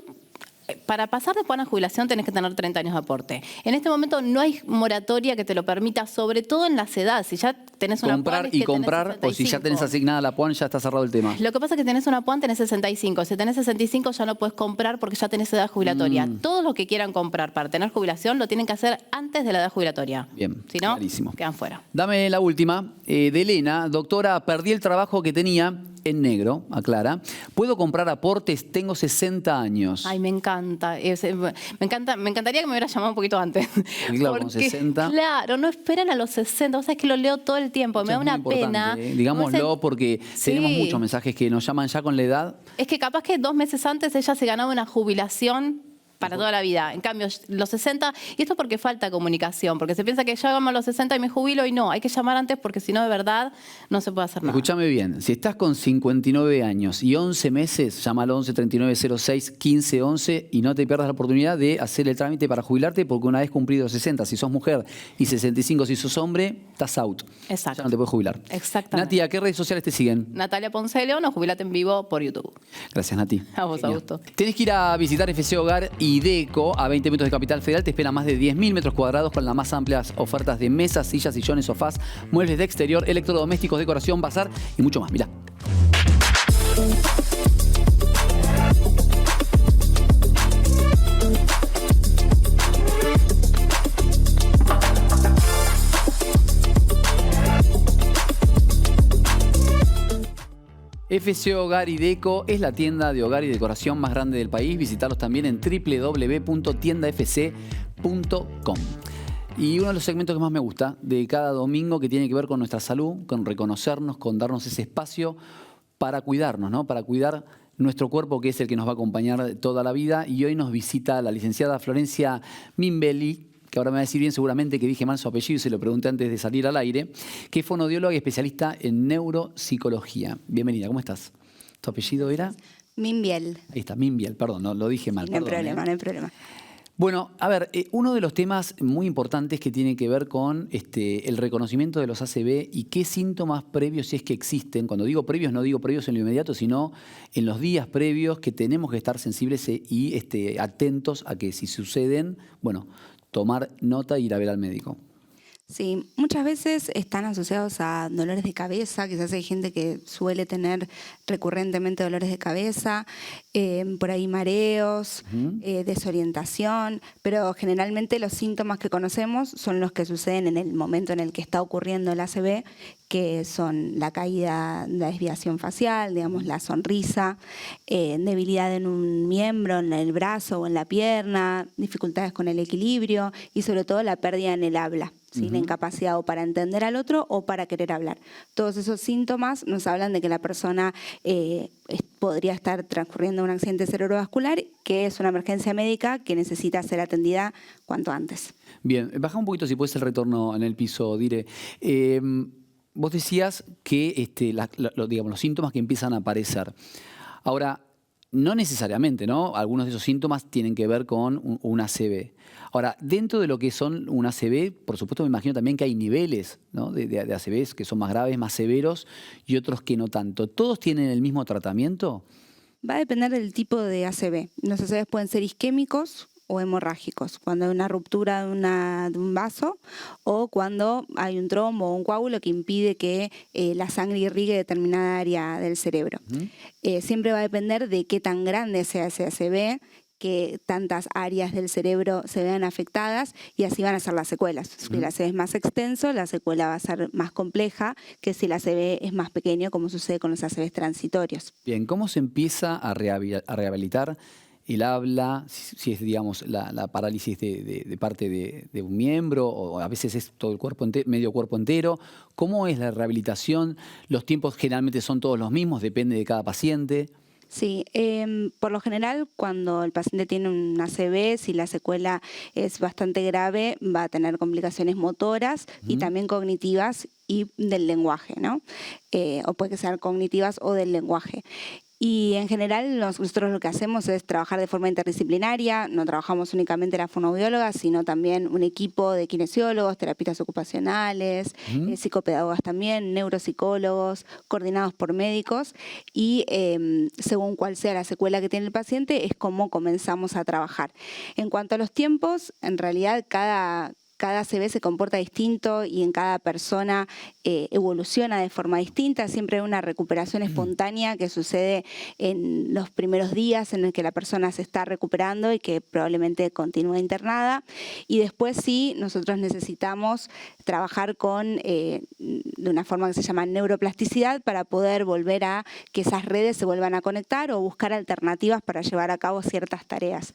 para pasar de PUAN a jubilación tenés que tener 30 años de aporte. En este momento no hay moratoria que te lo permita, sobre todo en las edades. Si ya tenés una Comprar PUAN, es y que tenés comprar, o si ya 65. tenés asignada la PUAN, ya está cerrado el tema. Lo que pasa es que tenés una PUAN, tenés 65. Si tenés 65 ya no puedes comprar porque ya tenés edad jubilatoria. Todos los que quieran comprar para tener jubilación lo tienen que hacer antes de la edad jubilatoria. Bien, Si no, clarísimo. quedan fuera. Dame la última, de Elena. Doctora, perdí el trabajo que tenía en negro, aclara. ¿Puedo comprar aportes? Tengo 60 años. Ay, me encanta. Me encantaría que me hubiera llamado un poquito antes. Y claro, con 60. Claro, no esperan a los 60. Vos sabés que lo leo todo el tiempo. Me da Eso es una muy importante, pena. Digámoslo porque Sí. tenemos muchos mensajes que nos llaman ya con la edad. Es que capaz que 2 meses antes ella se ganaba una jubilación para toda la vida. En cambio, los 60, y esto porque falta comunicación, porque se piensa que ya vamos a los 60 y me jubilo, y no, hay que llamar antes porque si no, de verdad, no se puede hacer nada. Escúchame bien, si estás con 59 años y 11 meses, llama al 11 39 06 15 11 y no te pierdas la oportunidad de hacer el trámite para jubilarte, porque una vez cumplido 60, si sos mujer, y 65 si sos hombre, estás out. Exacto. Ya no te puedes jubilar. Exactamente. Nati, ¿a qué redes sociales te siguen? Natalia Ponce de León o Jubilate en Vivo por YouTube. Gracias, Nati. A vos, Genial. Augusto. Tenés que ir a visitar FC Hogar y Deco a 20 metros de Capital Federal. Te esperan más de 10.000 metros cuadrados con las más amplias ofertas de mesas, sillas, sillones, sofás, muebles de exterior, electrodomésticos, decoración, bazar y mucho más. Mirá. FC Hogar y Deco es la tienda de hogar y decoración más grande del país. Visitarlos también en www.tiendafc.com. Y uno de los segmentos que más me gusta de cada domingo, que tiene que ver con nuestra salud, con reconocernos, con darnos ese espacio para cuidarnos, ¿no? Para cuidar nuestro cuerpo, que es el que nos va a acompañar toda la vida. Y hoy nos visita la licenciada Florencia Mimbelli, que ahora me va a decir bien seguramente que dije mal su apellido y se lo pregunté antes de salir al aire, que es fonoaudióloga y especialista en neuropsicología. Bienvenida, ¿cómo estás? ¿Tu apellido era? Mimbiel. Ahí está, Mimbiel, perdón, no, lo dije mal. No hay perdón, problema, no hay problema. Bueno, a ver, uno de los temas muy importantes que tiene que ver con el reconocimiento de los ACV y qué síntomas previos, si es que existen. Cuando digo previos, no digo previos en lo inmediato, sino en los días previos que tenemos que estar sensibles y atentos a que si suceden, bueno, tomar nota e ir a ver al médico. Sí, muchas veces están asociados a dolores de cabeza, quizás hay gente que suele tener recurrentemente dolores de cabeza, por ahí mareos, desorientación, pero generalmente los síntomas que conocemos son los que suceden en el momento en el que está ocurriendo el ACV, que son la caída, la desviación facial, digamos, la sonrisa, debilidad en un miembro, en el brazo o en la pierna, dificultades con el equilibrio y sobre todo la pérdida en el habla. ¿Sí? La incapacidad o para entender al otro o para querer hablar. Todos esos síntomas nos hablan de que la persona podría estar transcurriendo un accidente cerebrovascular, que es una emergencia médica que necesita ser atendida cuanto antes. Bien, baja un poquito si puedes el retorno en el piso, Dire. Vos decías que digamos, los síntomas que empiezan a aparecer. Ahora, no necesariamente, ¿no? Algunos de esos síntomas tienen que ver con un ACV. Ahora, dentro de lo que son un ACV, por supuesto me imagino también que hay niveles, ¿no? de ACVs que son más graves, más severos y otros que no tanto. ¿Todos tienen el mismo tratamiento? Va a depender del tipo de ACV. Los ACVs pueden ser isquémicos o hemorrágicos, cuando hay una ruptura de un vaso o cuando hay un trombo o un coágulo que impide que la sangre irrigue determinada área del cerebro. Siempre va a depender de qué tan grande sea ese ACV, que tantas áreas del cerebro se vean afectadas y así van a ser las secuelas. Si el ACV es más extenso, la secuela va a ser más compleja que si el ACV es más pequeño, como sucede con los ACVs transitorios. Bien, ¿cómo se empieza a rehabilitar el habla, si es, digamos, la parálisis de parte de un miembro, o a veces es todo el cuerpo medio cuerpo entero? ¿Cómo es la rehabilitación? ¿Los tiempos generalmente son todos los mismos? ¿Depende de cada paciente? Sí, por lo general cuando el paciente tiene un ACV, si la secuela es bastante grave, va a tener complicaciones motoras y también cognitivas y del lenguaje, ¿no? O puede ser cognitivas o del lenguaje. Y en general nosotros lo que hacemos es trabajar de forma interdisciplinaria, no trabajamos únicamente la fonoaudióloga, sino también un equipo de kinesiólogos, terapistas ocupacionales, psicopedagogas también, neuropsicólogos, coordinados por médicos y según cuál sea la secuela que tiene el paciente es cómo comenzamos a trabajar. En cuanto a los tiempos, en realidad cada ACV se comporta distinto y en cada persona evoluciona de forma distinta. Siempre hay una recuperación espontánea que sucede en los primeros días en el que la persona se está recuperando y que probablemente continúe internada. Y después sí, nosotros necesitamos trabajar de una forma que se llama neuroplasticidad para poder volver a que esas redes se vuelvan a conectar o buscar alternativas para llevar a cabo ciertas tareas.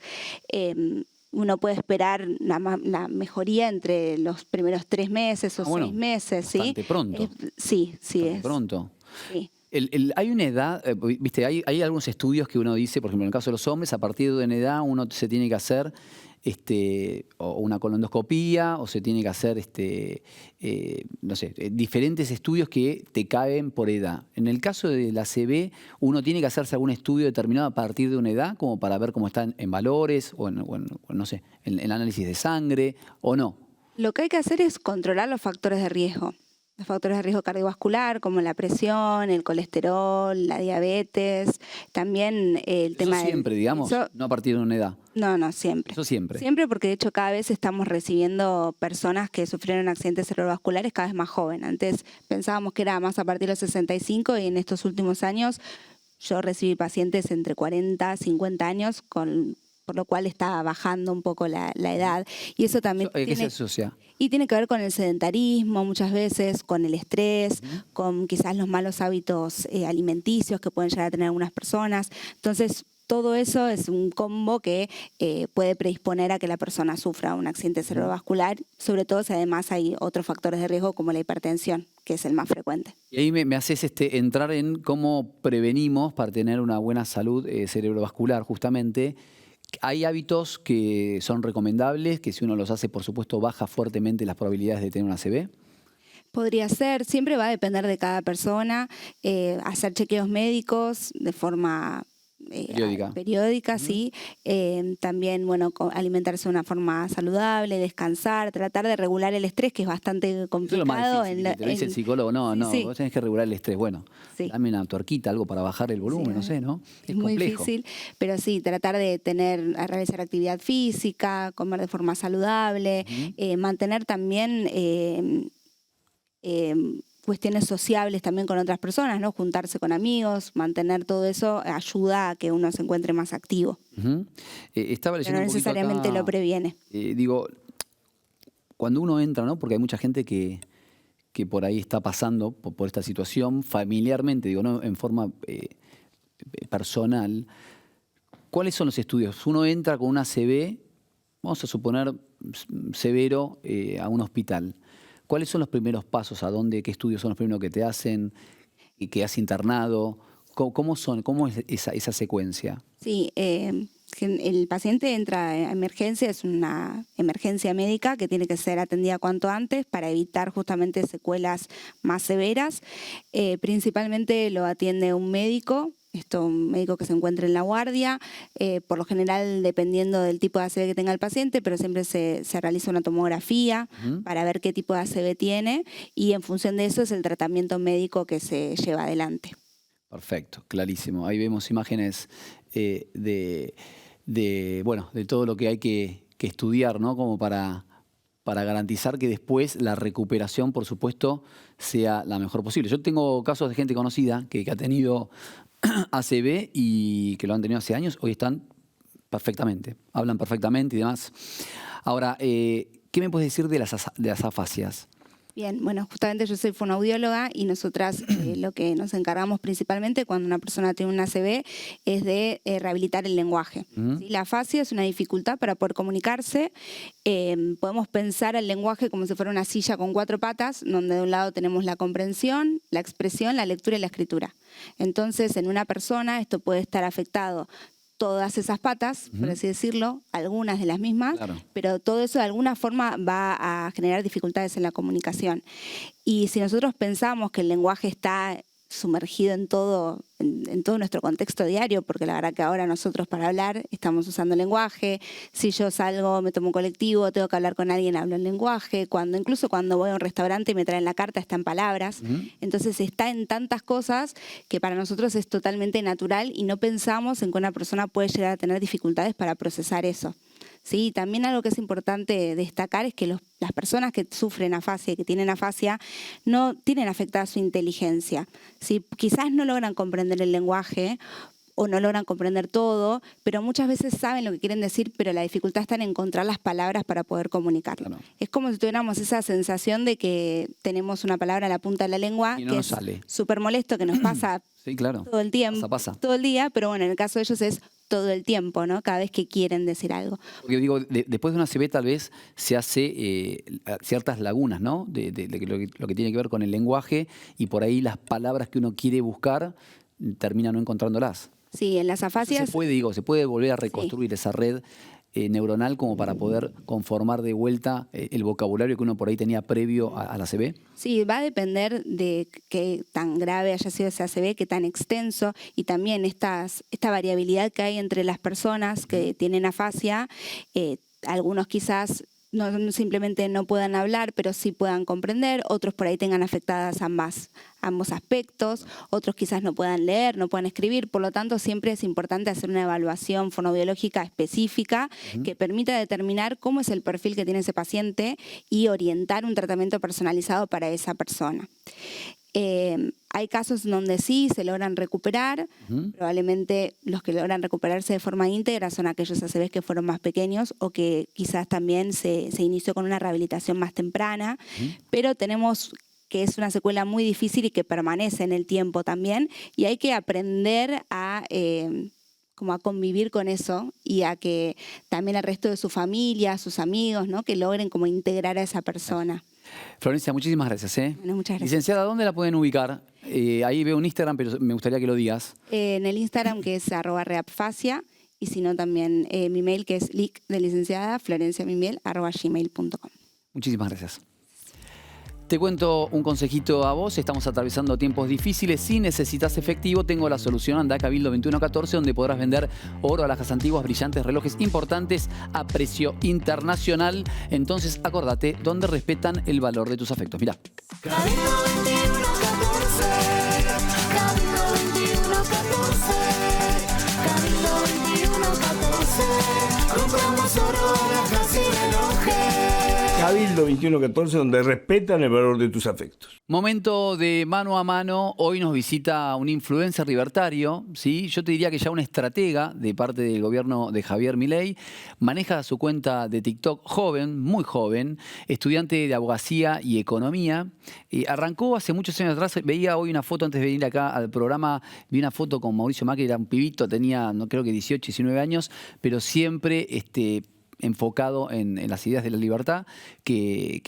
Uno puede esperar la mejoría entre los primeros 3 meses o 6 meses. Bastante pronto. Sí, Bastante pronto. Sí. Hay una edad, viste, hay algunos estudios que uno dice, por ejemplo, en el caso de los hombres, a partir de una edad uno se tiene que hacer o una colondoscopía o se tiene que hacer no sé, diferentes estudios que te caen por edad. En el caso de la ACV, uno tiene que hacerse algún estudio determinado a partir de una edad como para ver cómo están en valores o no sé, en el análisis de sangre o no. Lo que hay que hacer es controlar los factores de riesgo. Los factores de riesgo cardiovascular como la presión, el colesterol, la diabetes, también el tema de... siempre, digamos, no a partir de una edad. No, siempre. Eso siempre. Siempre porque de hecho cada vez estamos recibiendo personas que sufrieron accidentes cerebrovasculares cada vez más joven. Antes pensábamos que era más a partir de los 65 y en estos últimos años yo recibí pacientes entre 40 y 50 años por lo cual está bajando un poco la edad. Y eso también ¿Qué se asocia? Y tiene que ver con el sedentarismo muchas veces, con el estrés, con quizás los malos hábitos alimenticios que pueden llegar a tener algunas personas. Entonces, todo eso es un combo que puede predisponer a que la persona sufra un accidente cerebrovascular, sobre todo si además hay otros factores de riesgo como la hipertensión, que es el más frecuente. Y ahí me haces entrar en cómo prevenimos para tener una buena salud cerebrovascular, justamente. Hay hábitos que son recomendables, que si uno los hace, por supuesto, baja fuertemente las probabilidades de tener una ACV. Podría ser, siempre va a depender de cada persona, hacer chequeos médicos de forma periódica, sí. También, bueno, alimentarse de una forma saludable, descansar, tratar de regular el estrés, que es bastante Eso es complicado. lo más difícil, que te lo dice el psicólogo, Sí. vos tenés que regular el estrés. Bueno, Sí. dame una tuerquita, algo para bajar el volumen, Sí, no sé, ¿no? Es muy complejo. difícil, pero sí, tratar de realizar actividad física, comer de forma saludable, mantener también cuestiones sociables también con otras personas, ¿no? Juntarse con amigos, mantener todo eso ayuda a que uno se encuentre más activo. Estaba Pero leyendo no un poquito necesariamente acá, lo previene. digo, cuando uno entra, ¿no? Porque hay mucha gente que por ahí está pasando por esta situación familiarmente, digo, no en forma personal. ¿Cuáles son los estudios? Uno entra con una ACV, vamos a suponer severo, a un hospital. ¿Cuáles son los primeros pasos? ¿Qué estudios son los primeros que te hacen? ¿Y que has internado? ¿Cómo es esa secuencia? Sí, el paciente entra a emergencia, es una emergencia médica que tiene que ser atendida cuanto antes para evitar justamente secuelas más severas. Principalmente lo atiende un médico. Un médico que se encuentre en la guardia, por lo general dependiendo del tipo de ACV que tenga el paciente, pero siempre se realiza una tomografía para ver qué tipo de ACV tiene y en función de eso es el tratamiento médico que se lleva adelante. Perfecto, clarísimo. Ahí vemos imágenes de todo lo que hay que estudiar, ¿no? Como para garantizar que después la recuperación, por supuesto, sea la mejor posible. Yo tengo casos de gente conocida que ha tenido ACV y que lo han tenido hace años, hoy están perfectamente, hablan perfectamente y demás. Ahora, ¿qué me puedes decir de las afasias? Bien, bueno, justamente yo soy fonoaudióloga y nosotras lo que nos encargamos principalmente cuando una persona tiene un ACV es de rehabilitar el lenguaje. ¿Sí? La afasia es una dificultad para poder comunicarse. Podemos pensar el lenguaje como si fuera una silla con 4 patas, donde de un lado tenemos la comprensión, la expresión, la lectura y la escritura. Entonces, en una persona esto puede estar afectado todas esas patas, por así decirlo, algunas de las mismas, claro, pero todo eso de alguna forma va a generar dificultades en la comunicación. Y si nosotros pensamos que el lenguaje está sumergido en todo nuestro contexto diario, porque la verdad que ahora nosotros para hablar estamos usando lenguaje, si yo salgo, me tomo un colectivo, tengo que hablar con alguien, hablo en lenguaje, incluso cuando voy a un restaurante y me traen la carta está en palabras, entonces está en tantas cosas que para nosotros es totalmente natural y no pensamos en que una persona puede llegar a tener dificultades para procesar eso. Sí, también algo que es importante destacar es que las personas que sufren afasia, que tienen afasia, no tienen afectada su inteligencia. ¿Sí? Quizás no logran comprender el lenguaje o no logran comprender todo, pero muchas veces saben lo que quieren decir, pero la dificultad está en encontrar las palabras para poder comunicarlo. Claro. Es como si tuviéramos esa sensación de que tenemos una palabra en la punta de la lengua y no que nos es sale. Súper molesto, que nos pasa sí, claro, todo el tiempo, pasa. todo el día, pero bueno, en el caso de ellos es todo el tiempo, ¿no? Cada vez que quieren decir algo. Porque digo, después de una ACV tal vez se hace ciertas lagunas, ¿no? De lo que tiene que ver con el lenguaje y por ahí las palabras que uno quiere buscar termina no encontrándolas. Sí, en las afasias... Se puede volver a reconstruir esa red neuronal como para poder conformar de vuelta el vocabulario que uno por ahí tenía previo a la ACV? Sí, va a depender de qué tan grave haya sido ese ACV, qué tan extenso, y también esta variabilidad que hay entre las personas que tienen afasia. Algunos quizás no simplemente no puedan hablar, pero sí puedan comprender, otros por ahí tengan afectadas ambos aspectos, otros quizás no puedan leer, no puedan escribir, por lo tanto siempre es importante hacer una evaluación fonobiológica específica que permita determinar cómo es el perfil que tiene ese paciente y orientar un tratamiento personalizado para esa persona. Hay casos donde sí se logran recuperar, probablemente los que logran recuperarse de forma íntegra son aquellos ACVs que fueron más pequeños o que quizás también se inició con una rehabilitación más temprana, pero tenemos que es una secuela muy difícil y que permanece en el tiempo también, y hay que aprender a convivir con eso y a que también el resto de su familia, sus amigos, ¿no? Que logren como integrar a esa persona. Florencia, muchísimas gracias. Bueno, muchas gracias. Licenciada, ¿dónde la pueden ubicar? Ahí veo un Instagram, pero me gustaría que lo digas. En el Instagram, que es @reapfasia, y si no también mi mail, que es lic de licenciada, florenciamimiel@gmail.com. Muchísimas gracias. Te cuento un consejito a vos. Estamos atravesando tiempos difíciles. Si necesitas efectivo, tengo la solución. Anda a Cabildo 2114, donde podrás vender oro, alhajas antiguas, brillantes, relojes importantes a precio internacional. Entonces, acordate, donde respetan el valor de tus afectos. Mirá. Cabildo 2114, Cabildo 2114, Cabildo 2114, compramos oro, alhajas y relojes. Cabildo 2114, donde respetan el valor de tus afectos. Momento de mano a mano. Hoy nos visita un influencer libertario, ¿sí? Yo te diría que ya una estratega de parte del gobierno de Javier Milei. Maneja su cuenta de TikTok, joven, muy joven, estudiante de abogacía y economía. Arrancó hace muchos años atrás. Veía hoy una foto antes de venir acá al programa. Vi una foto con Mauricio Macri, era un pibito, tenía, no creo que 18, 19 años, pero siempre enfocado en las ideas de la libertad, que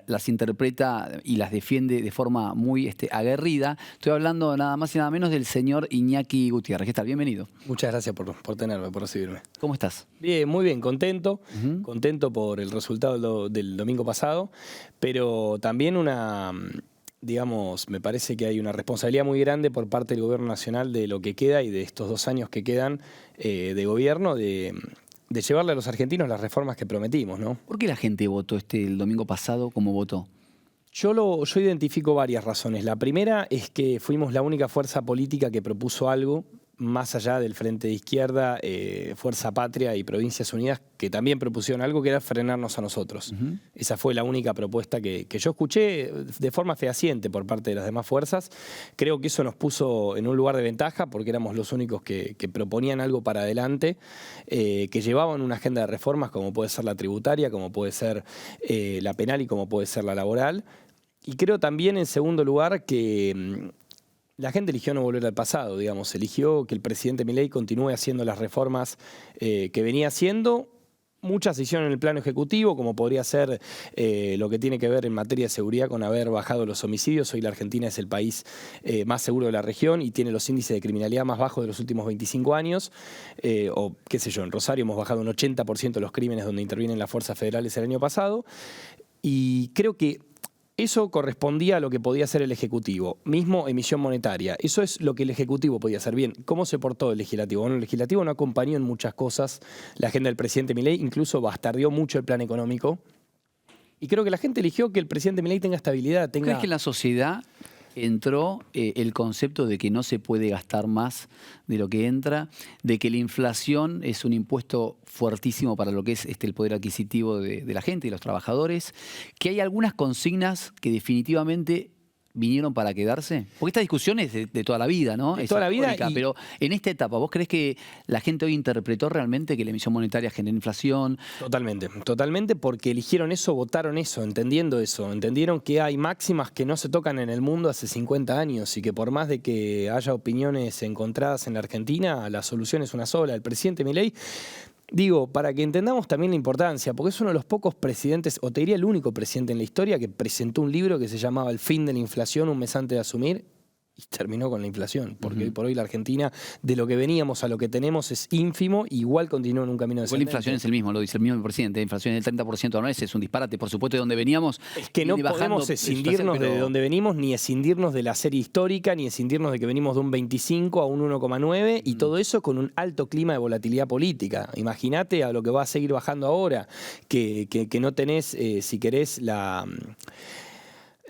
las interpreta y las defiende de forma muy aguerrida. Estoy hablando nada más y nada menos del señor Iñaki Gutiérrez. ¿Qué tal? Bienvenido. Muchas gracias por tenerme, por recibirme. ¿Cómo estás? Bien, muy bien, contento. Contento por el resultado del domingo pasado, pero también me parece que hay una responsabilidad muy grande por parte del gobierno nacional de lo que queda y de estos 2 años que quedan de gobierno, de llevarle a los argentinos las reformas que prometimos, ¿no? ¿Por qué la gente votó el domingo pasado como votó? Yo identifico varias razones. La primera es que fuimos la única fuerza política que propuso algo más allá del Frente de Izquierda, Fuerza Patria y Provincias Unidas, que también propusieron algo que era frenarnos a nosotros. Esa fue la única propuesta que yo escuché de forma fehaciente por parte de las demás fuerzas. Creo que eso nos puso en un lugar de ventaja porque éramos los únicos que proponían algo para adelante, que llevaban una agenda de reformas como puede ser la tributaria, como puede ser la penal y como puede ser la laboral. Y creo también, en segundo lugar, que la gente eligió no volver al pasado, digamos. Eligió que el presidente Milei continúe haciendo las reformas que venía haciendo. Muchas se hicieron en el plano ejecutivo, como podría ser lo que tiene que ver en materia de seguridad con haber bajado los homicidios. Hoy la Argentina es el país más seguro de la región y tiene los índices de criminalidad más bajos de los últimos 25 años. O qué sé yo, en Rosario hemos bajado un 80% de los crímenes donde intervienen las fuerzas federales el año pasado. Y creo que eso correspondía a lo que podía hacer el Ejecutivo. Mismo emisión monetaria. Eso es lo que el Ejecutivo podía hacer bien. ¿Cómo se portó el Legislativo? Bueno, el Legislativo no acompañó en muchas cosas la agenda del presidente Milei, incluso bastardeó mucho el plan económico. Y creo que la gente eligió que el presidente Milei tenga estabilidad. ¿Crees que en la sociedad entró el concepto de que no se puede gastar más de lo que entra, de que la inflación es un impuesto fuertísimo para lo que es el poder adquisitivo de la gente y los trabajadores, que hay algunas consignas que definitivamente vinieron para quedarse? Porque esta discusión es de toda la vida, ¿no? De toda la vida. Pero en esta etapa, ¿vos crees que la gente hoy interpretó realmente que la emisión monetaria genera inflación? Totalmente, porque eligieron eso, votaron eso, entendiendo eso. Entendieron que hay máximas que no se tocan en el mundo hace 50 años y que por más de que haya opiniones encontradas en la Argentina, la solución es una sola. El presidente Milei, digo, para que entendamos también la importancia, porque es uno de los pocos presidentes, o te diría el único presidente en la historia, que presentó un libro que se llamaba El fin de la inflación un mes antes de asumir, y terminó con la inflación, porque hoy por hoy la Argentina, de lo que veníamos a lo que tenemos, es ínfimo, igual continúa en un camino descendente. La inflación es el mismo, lo dice el mismo presidente, la inflación es del 30% anual, es un disparate, por supuesto, de donde veníamos. Es que no podemos escindirnos de donde venimos, ni escindirnos de la serie histórica, ni escindirnos de que venimos de un 25 a un 1,9, y todo eso con un alto clima de volatilidad política. Imagínate a lo que va a seguir bajando ahora, que no tenés, si querés,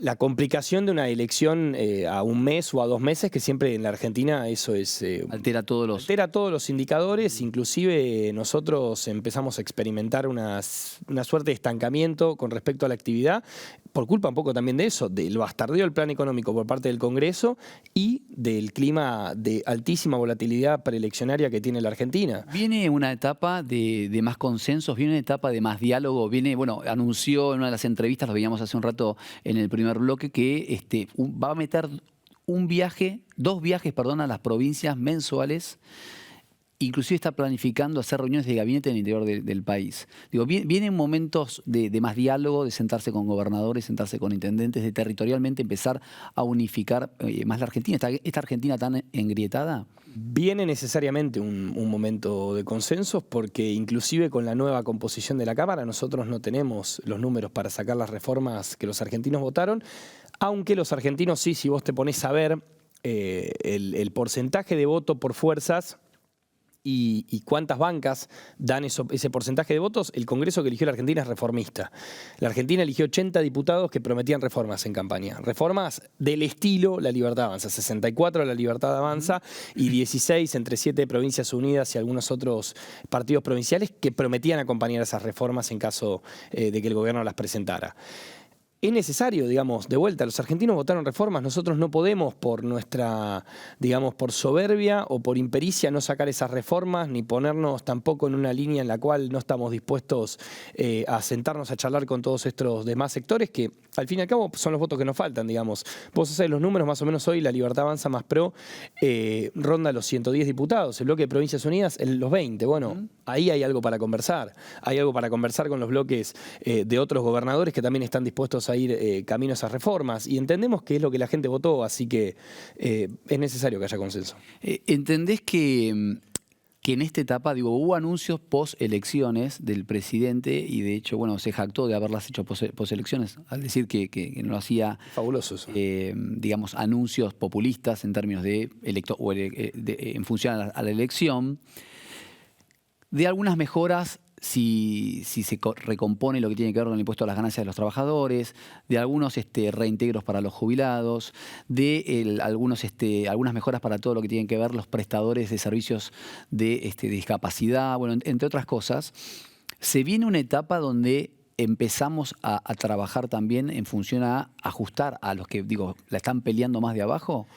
la complicación de una elección a un mes o a 2 meses, que siempre en la Argentina eso es... altera todos los indicadores. Inclusive nosotros empezamos a experimentar una suerte de estancamiento con respecto a la actividad, por culpa un poco también de eso, del bastardeo del plan económico por parte del Congreso y del clima de altísima volatilidad preeleccionaria que tiene la Argentina. Viene una etapa de más consensos, viene una etapa de más diálogo, anunció en una de las entrevistas, lo veíamos hace un rato en el primer bloque, que va a meter 2 viajes a las provincias mensuales. inclusive está planificando hacer reuniones de gabinete en el interior del país. Digo, vienen momentos de más diálogo, de sentarse con gobernadores, sentarse con intendentes, de territorialmente empezar a unificar más la Argentina. ¿Esta Argentina tan engrietada? Viene necesariamente un momento de consensos porque inclusive con la nueva composición de la Cámara nosotros no tenemos los números para sacar las reformas que los argentinos votaron, aunque los argentinos sí, si vos te pones a ver el porcentaje de voto por fuerzas y cuántas bancas dan ese porcentaje de votos, el Congreso que eligió la Argentina es reformista. La Argentina eligió 80 diputados que prometían reformas en campaña. Reformas del estilo La Libertad Avanza. 64 La Libertad Avanza y 16 entre 7 Provincias Unidas y algunos otros partidos provinciales que prometían acompañar esas reformas en caso de que el gobierno las presentara. Es necesario, digamos, de vuelta, los argentinos votaron reformas, nosotros no podemos por nuestra, digamos, por soberbia o por impericia no sacar esas reformas, ni ponernos tampoco en una línea en la cual no estamos dispuestos a sentarnos a charlar con todos estos demás sectores que, al fin y al cabo, son los votos que nos faltan, digamos. Vos hacés los números, más o menos hoy, La Libertad Avanza más PRO ronda los 110 diputados, el bloque de Provincias Unidas en los 20. Bueno, ahí hay algo para conversar. Hay algo para conversar con los bloques de otros gobernadores que también están dispuestos a ir camino a esas reformas. Y entendemos que es lo que la gente votó, así que es necesario que haya consenso. ¿Entendés que en esta etapa, digo, hubo anuncios post-elecciones del presidente y de hecho, bueno, se jactó de haberlas hecho post-elecciones, al decir que no hacía, fabulosos, digamos, anuncios populistas en términos de en función a la elección, de algunas mejoras si se recompone lo que tiene que ver con el impuesto a las ganancias de los trabajadores, de algunos reintegros para los jubilados, de algunas mejoras para todo lo que tiene que ver los prestadores de servicios de discapacidad, bueno, entre otras cosas. Se viene una etapa donde empezamos a trabajar también en función a ajustar a los que, digo, la están peleando más de abajo.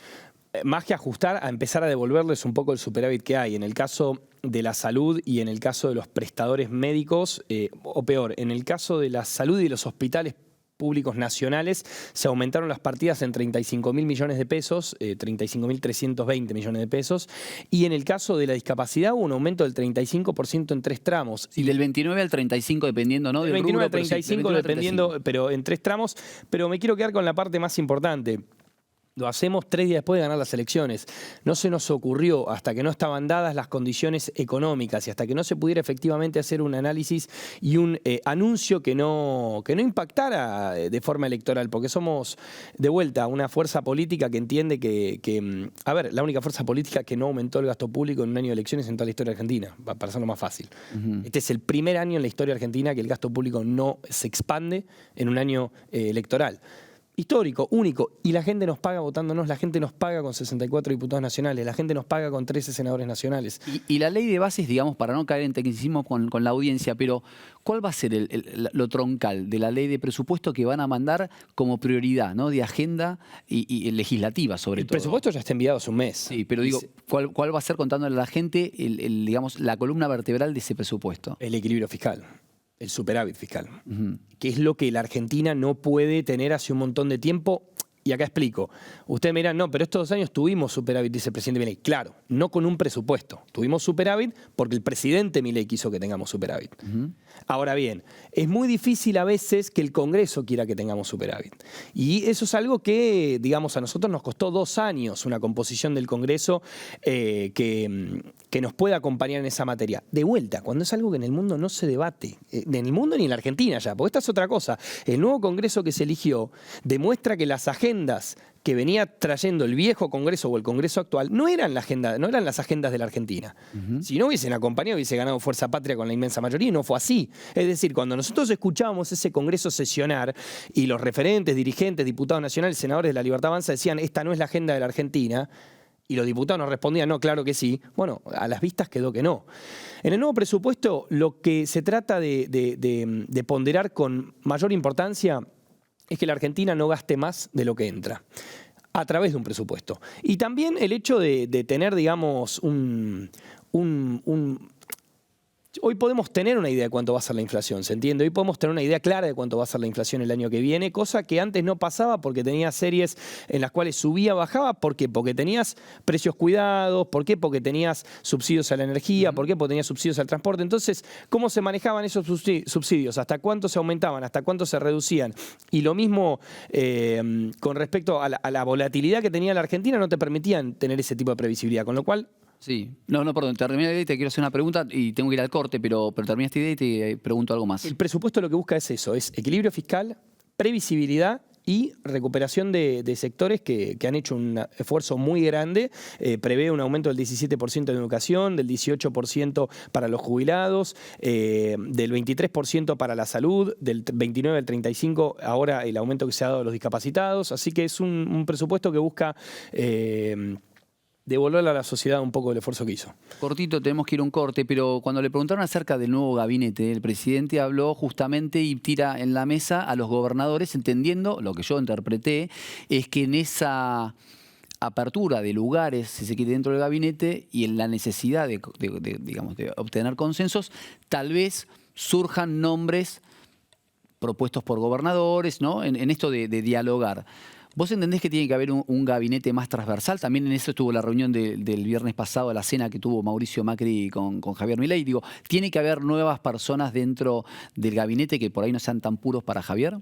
Más que ajustar, a empezar a devolverles un poco el superávit que hay. En el caso de la salud y en el caso de los prestadores médicos, o peor, en el caso de la salud y de los hospitales públicos nacionales, se aumentaron las partidas en 35.000 millones de pesos, 35.320 millones de pesos, y en el caso de la discapacidad hubo un aumento del 35% en 3 tramos. Y del 29 al 35 dependiendo, ¿no? Del 29 al 35 dependiendo, pero en 3 tramos. Pero me quiero quedar con la parte más importante. Lo hacemos 3 días después de ganar las elecciones. No se nos ocurrió hasta que no estaban dadas las condiciones económicas y hasta que no se pudiera efectivamente hacer un análisis y un anuncio que no impactara de forma electoral, porque somos, de vuelta, una fuerza política que entiende a ver, la única fuerza política que no aumentó el gasto público en un año de elecciones en toda la historia argentina, para hacerlo más fácil. Este es el primer año en la historia argentina que el gasto público no se expande en un año electoral. Histórico, único, y la gente nos paga votándonos, la gente nos paga con 64 diputados nacionales, la gente nos paga con 13 senadores nacionales. Y la ley de bases, digamos, para no caer en tecnicismo con la audiencia, pero ¿cuál va a ser lo troncal de la ley de presupuesto que van a mandar como prioridad, ¿no? De agenda y legislativa, sobre todo? El presupuesto ya está enviado hace un mes. Sí, pero digo, ¿cuál va a ser, contándole a la gente, digamos, la columna vertebral de ese presupuesto? El equilibrio fiscal. El superávit fiscal, que es lo que la Argentina no puede tener hace un montón de tiempo. Y acá explico. Ustedes me dirán, no, pero estos 2 años tuvimos superávit, dice el presidente Milei. Claro, no con un presupuesto. Tuvimos superávit porque el presidente Milei quiso que tengamos superávit. Ahora bien, es muy difícil a veces que el Congreso quiera que tengamos superávit. Y eso es algo que, digamos, a nosotros nos costó 2 años una composición del Congreso que nos pueda acompañar en esa materia. De vuelta, cuando es algo que en el mundo no se debate, en el mundo ni en la Argentina ya, porque esta es otra cosa. El nuevo Congreso que se eligió demuestra que las agendas que venía trayendo el viejo Congreso o el Congreso actual no eran las agendas de la Argentina. Si no hubiesen acompañado, hubiese ganado Fuerza Patria con la inmensa mayoría y no fue así. Es decir, cuando nosotros escuchábamos ese Congreso sesionar y los referentes, dirigentes, diputados nacionales, senadores de La Libertad Avanza decían esta no es la agenda de la Argentina, y los diputados nos respondían no, claro que sí, bueno, a las vistas quedó que no. En el nuevo presupuesto lo que se trata de ponderar con mayor importancia es que la Argentina no gaste más de lo que entra a través de un presupuesto. Y también el hecho de tener, digamos, Hoy podemos tener una idea de cuánto va a ser la inflación, ¿se entiende? Hoy podemos tener una idea clara de cuánto va a ser la inflación el año que viene, cosa que antes no pasaba porque tenías series en las cuales subía, bajaba. ¿Por qué? Porque tenías precios cuidados. ¿Por qué? Porque tenías subsidios a la energía. ¿Por qué? Porque tenías subsidios al transporte. Entonces, ¿cómo se manejaban esos subsidios? ¿Hasta cuánto se aumentaban? ¿Hasta cuánto se reducían? Y lo mismo con respecto a la volatilidad que tenía la Argentina, no te permitían tener ese tipo de previsibilidad, con lo cual... Sí. No, perdón, terminé la idea y te quiero hacer una pregunta y tengo que ir al corte, pero terminé esta idea y te pregunto algo más. El presupuesto lo que busca es eso, es equilibrio fiscal, previsibilidad y recuperación de sectores que han hecho un esfuerzo muy grande. Prevé un aumento del 17% en educación, del 18% para los jubilados, del 23% para la salud, del 29% al 35% ahora el aumento que se ha dado a los discapacitados. Así que es un presupuesto que busca... devolverle a la sociedad un poco del esfuerzo que hizo. Cortito, tenemos que ir a un corte, pero cuando le preguntaron acerca del nuevo gabinete, el presidente habló justamente y tira en la mesa a los gobernadores, entendiendo, lo que yo interpreté, es que en esa apertura de lugares, si se quiere, dentro del gabinete y en la necesidad de obtener consensos, tal vez surjan nombres propuestos por gobernadores, ¿no? En esto de dialogar. ¿Vos entendés que tiene que haber un gabinete más transversal? También en eso estuvo la reunión del viernes pasado, la cena que tuvo Mauricio Macri con Javier Milei. Digo, ¿tiene que haber nuevas personas dentro del gabinete que por ahí no sean tan puros para Javier?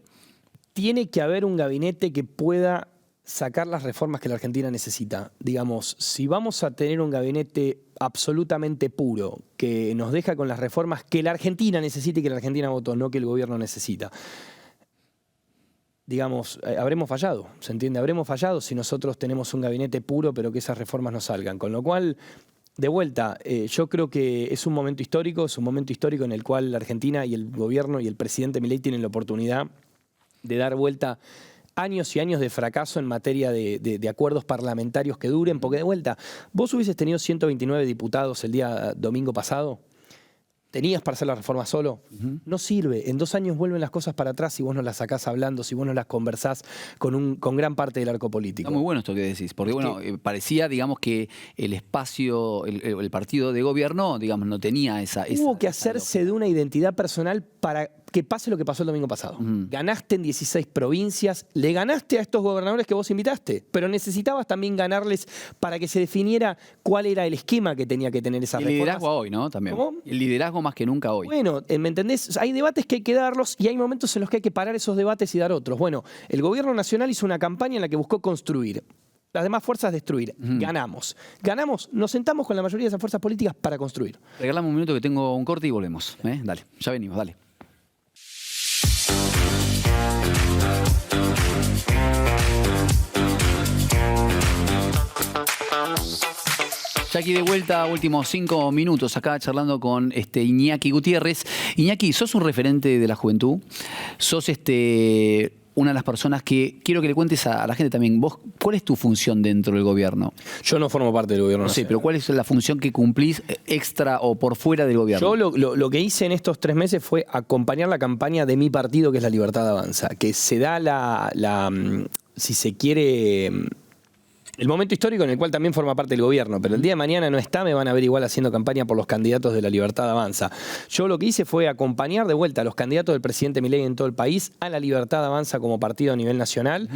Tiene que haber un gabinete que pueda sacar las reformas que la Argentina necesita. Digamos, si vamos a tener un gabinete absolutamente puro, que nos deja con las reformas que la Argentina necesita y que la Argentina votó, no que el gobierno necesita, digamos, habremos fallado, ¿se entiende? Habremos fallado si nosotros tenemos un gabinete puro, pero que esas reformas no salgan. Con lo cual, de vuelta, yo creo que es un momento histórico en el cual la Argentina y el gobierno y el presidente Milei tienen la oportunidad de dar vuelta años y años de fracaso en materia de acuerdos parlamentarios que duren, porque de vuelta, vos hubieses tenido 129 diputados el día domingo pasado, tenías para hacer la reforma solo, no sirve. En 2 años vuelven las cosas para atrás si vos no las sacás hablando, si vos no las conversás con gran parte del arco político. Está muy bueno esto que decís, porque parecía, digamos, que el espacio, el partido de gobierno, digamos, no tenía esa... Hubo que hacerse de una identidad personal para que pase lo que pasó el domingo pasado. Ganaste en 16 provincias, le ganaste a estos gobernadores que vos invitaste, pero necesitabas también ganarles para que se definiera cuál era el esquema que tenía que tener esa reforma. El liderazgo hoy, ¿no? También. ¿Cómo? El liderazgo más que nunca hoy. Bueno, ¿me entendés? Hay debates que hay que darlos y hay momentos en los que hay que parar esos debates y dar otros. Bueno, el gobierno nacional hizo una campaña en la que buscó construir. Las demás fuerzas destruir. Ganamos. Ganamos, nos sentamos con la mayoría de esas fuerzas políticas para construir. Regalame un minuto que tengo un corte y volvemos. Dale, ya venimos, dale. Ya aquí de vuelta, últimos 5 minutos acá charlando con Iñaki Gutiérrez. Iñaki, sos un referente de la juventud, sos una de las personas que quiero que le cuentes a la gente también. Vos, ¿cuál es tu función dentro del gobierno? Yo no formo parte del gobierno. No sé, pero ¿cuál es la función que cumplís extra o por fuera del gobierno? Yo lo que hice en estos 3 meses fue acompañar la campaña de mi partido, que es La Libertad Avanza, que se da si se quiere... El momento histórico en el cual también forma parte del gobierno, pero el día de mañana no está, me van a ver igual haciendo campaña por los candidatos de La Libertad Avanza. Yo lo que hice fue acompañar de vuelta a los candidatos del presidente Milei en todo el país a La Libertad Avanza como partido a nivel nacional,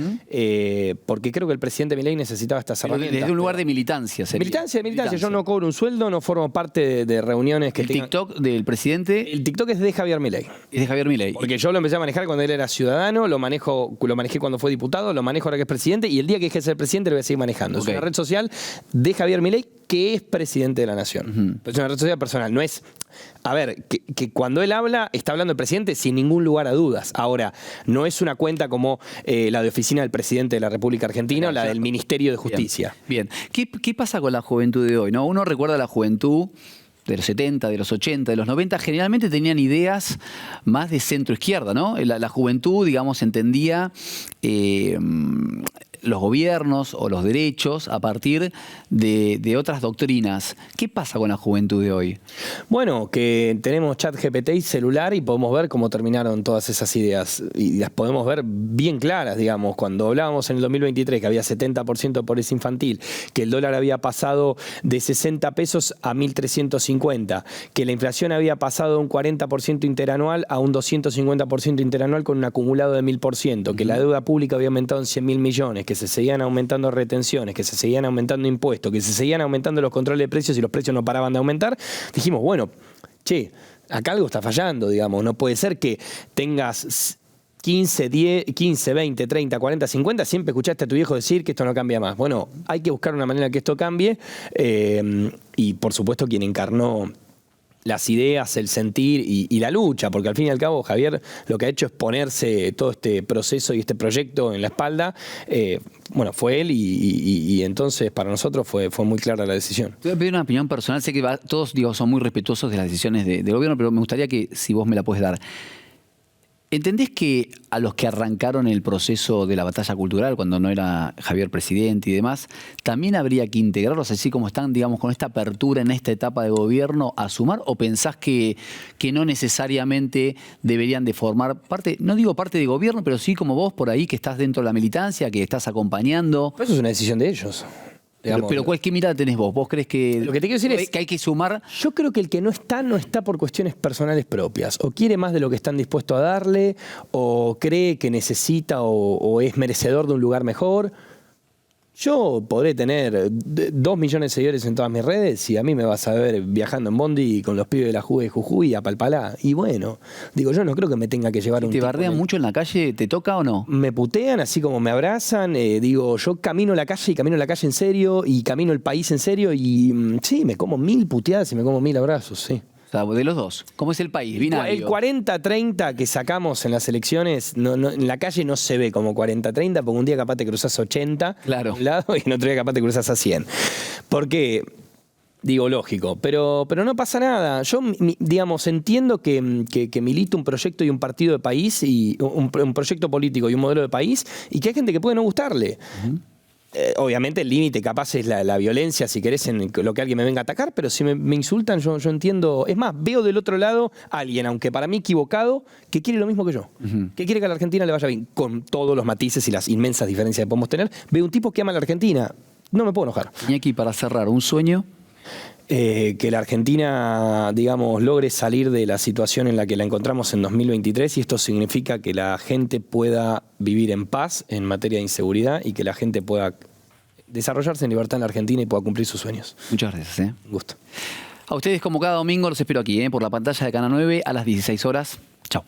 porque creo que el presidente Milei necesitaba estas herramientas. Desde un lugar de militancia sería. Militancia. Yo no cobro un sueldo, no formo parte de reuniones que tengan... ¿El TikTok del presidente? El TikTok es de Javier Milei. Es de Javier Milei. Porque yo lo empecé a manejar cuando él era ciudadano, lo manejé cuando fue diputado, lo manejo ahora que es presidente, y el día que deje de ser presidente lo voy a seguir manejando. Okay. Es una red social de Javier Milei, que es presidente de la Nación. Pero es una red social personal, no es... A ver, que cuando él habla, está hablando del presidente sin ningún lugar a dudas. Ahora, no es una cuenta como la de oficina del presidente de la República Argentina o la del Ministerio de Justicia. Bien. ¿Qué pasa con la juventud de hoy? ¿No? Uno recuerda la juventud de los 70, de los 80, de los 90, generalmente tenían ideas más de centro-izquierda, ¿no? La juventud, digamos, entendía los gobiernos o los derechos a partir de otras doctrinas. ¿Qué pasa con la juventud de hoy? Bueno, que tenemos ChatGPT y celular y podemos ver cómo terminaron todas esas ideas. Y las podemos ver bien claras, digamos. Cuando hablábamos en el 2023 que había 70% de pobreza infantil, que el dólar había pasado de 60 pesos a 1.350, que la inflación había pasado de un 40% interanual a un 250% interanual con un acumulado de 1000%, que la deuda pública había aumentado en 100.000 millones, que se seguían aumentando retenciones, que se seguían aumentando impuestos, que se seguían aumentando los controles de precios y los precios no paraban de aumentar, dijimos, bueno, che, acá algo está fallando, digamos. No puede ser que tengas 15, 20, 30, 40, 50, siempre escuchaste a tu viejo decir que esto no cambia más. Bueno, hay que buscar una manera que esto cambie y por supuesto quien encarnó las ideas, el sentir y la lucha, porque al fin y al cabo Javier lo que ha hecho es ponerse todo este proceso y este proyecto en la espalda. Bueno, fue él y entonces para nosotros fue muy clara la decisión. Te voy a pedir una opinión personal, sé que todos son muy respetuosos de las decisiones del gobierno, pero me gustaría que si vos me la puedes dar. ¿Entendés que a los que arrancaron el proceso de la batalla cultural, cuando no era Javier presidente y demás, también habría que integrarlos así como están, digamos, con esta apertura en esta etapa de gobierno a sumar? ¿O pensás que no necesariamente deberían de formar parte, no digo parte de gobierno, pero sí como vos por ahí que estás dentro de la militancia, que estás acompañando? Pero eso es una decisión de ellos. Pero ¿qué mirada tenés vos? ¿Vos crees que lo que te quiero decir es que hay que sumar? Yo creo que el que no está por cuestiones personales propias. O quiere más de lo que están dispuestos a darle, o cree que necesita o es merecedor de un lugar mejor. Yo podré tener 2 millones de seguidores en todas mis redes y a mí me vas a ver viajando en bondi con los pibes de la Juve de Jujuy a Palpalá. Y bueno, digo, yo no creo que me tenga que llevar un... ¿Te bardean mucho en la calle? ¿Te toca o no? Me putean así como me abrazan. Digo, yo camino la calle en serio y camino el país en serio y sí, me como 1000 puteadas y me como 1000 abrazos, sí. O sea, de los dos. ¿Cómo es el país? Binario. El 40-30 que sacamos en las elecciones, en la calle no se ve como 40-30, porque un día capaz te cruzas 80 claro, a un lado y en otro día capaz te cruzas a 100. Porque, digo, lógico, pero no pasa nada. Yo, digamos, entiendo que milito un proyecto y un partido de país, y un proyecto político y un modelo de país, y que hay gente que puede no gustarle. Obviamente el límite capaz es la violencia, si querés, en lo que alguien me venga a atacar, pero si me insultan, yo entiendo. Es más, veo del otro lado a alguien, aunque para mí equivocado, que quiere lo mismo que yo. Que quiere que a la Argentina le vaya bien, con todos los matices y las inmensas diferencias que podemos tener. Veo un tipo que ama a la Argentina. No me puedo enojar. Iñaki, para cerrar, ¿un sueño? Que la Argentina, digamos, logre salir de la situación en la que la encontramos en 2023, y esto significa que la gente pueda vivir en paz en materia de inseguridad y que la gente pueda desarrollarse en libertad en la Argentina y pueda cumplir sus sueños. Muchas gracias. Un gusto. A ustedes, como cada domingo, los espero aquí, por la pantalla de Canal 9 a las 16 horas. Chao.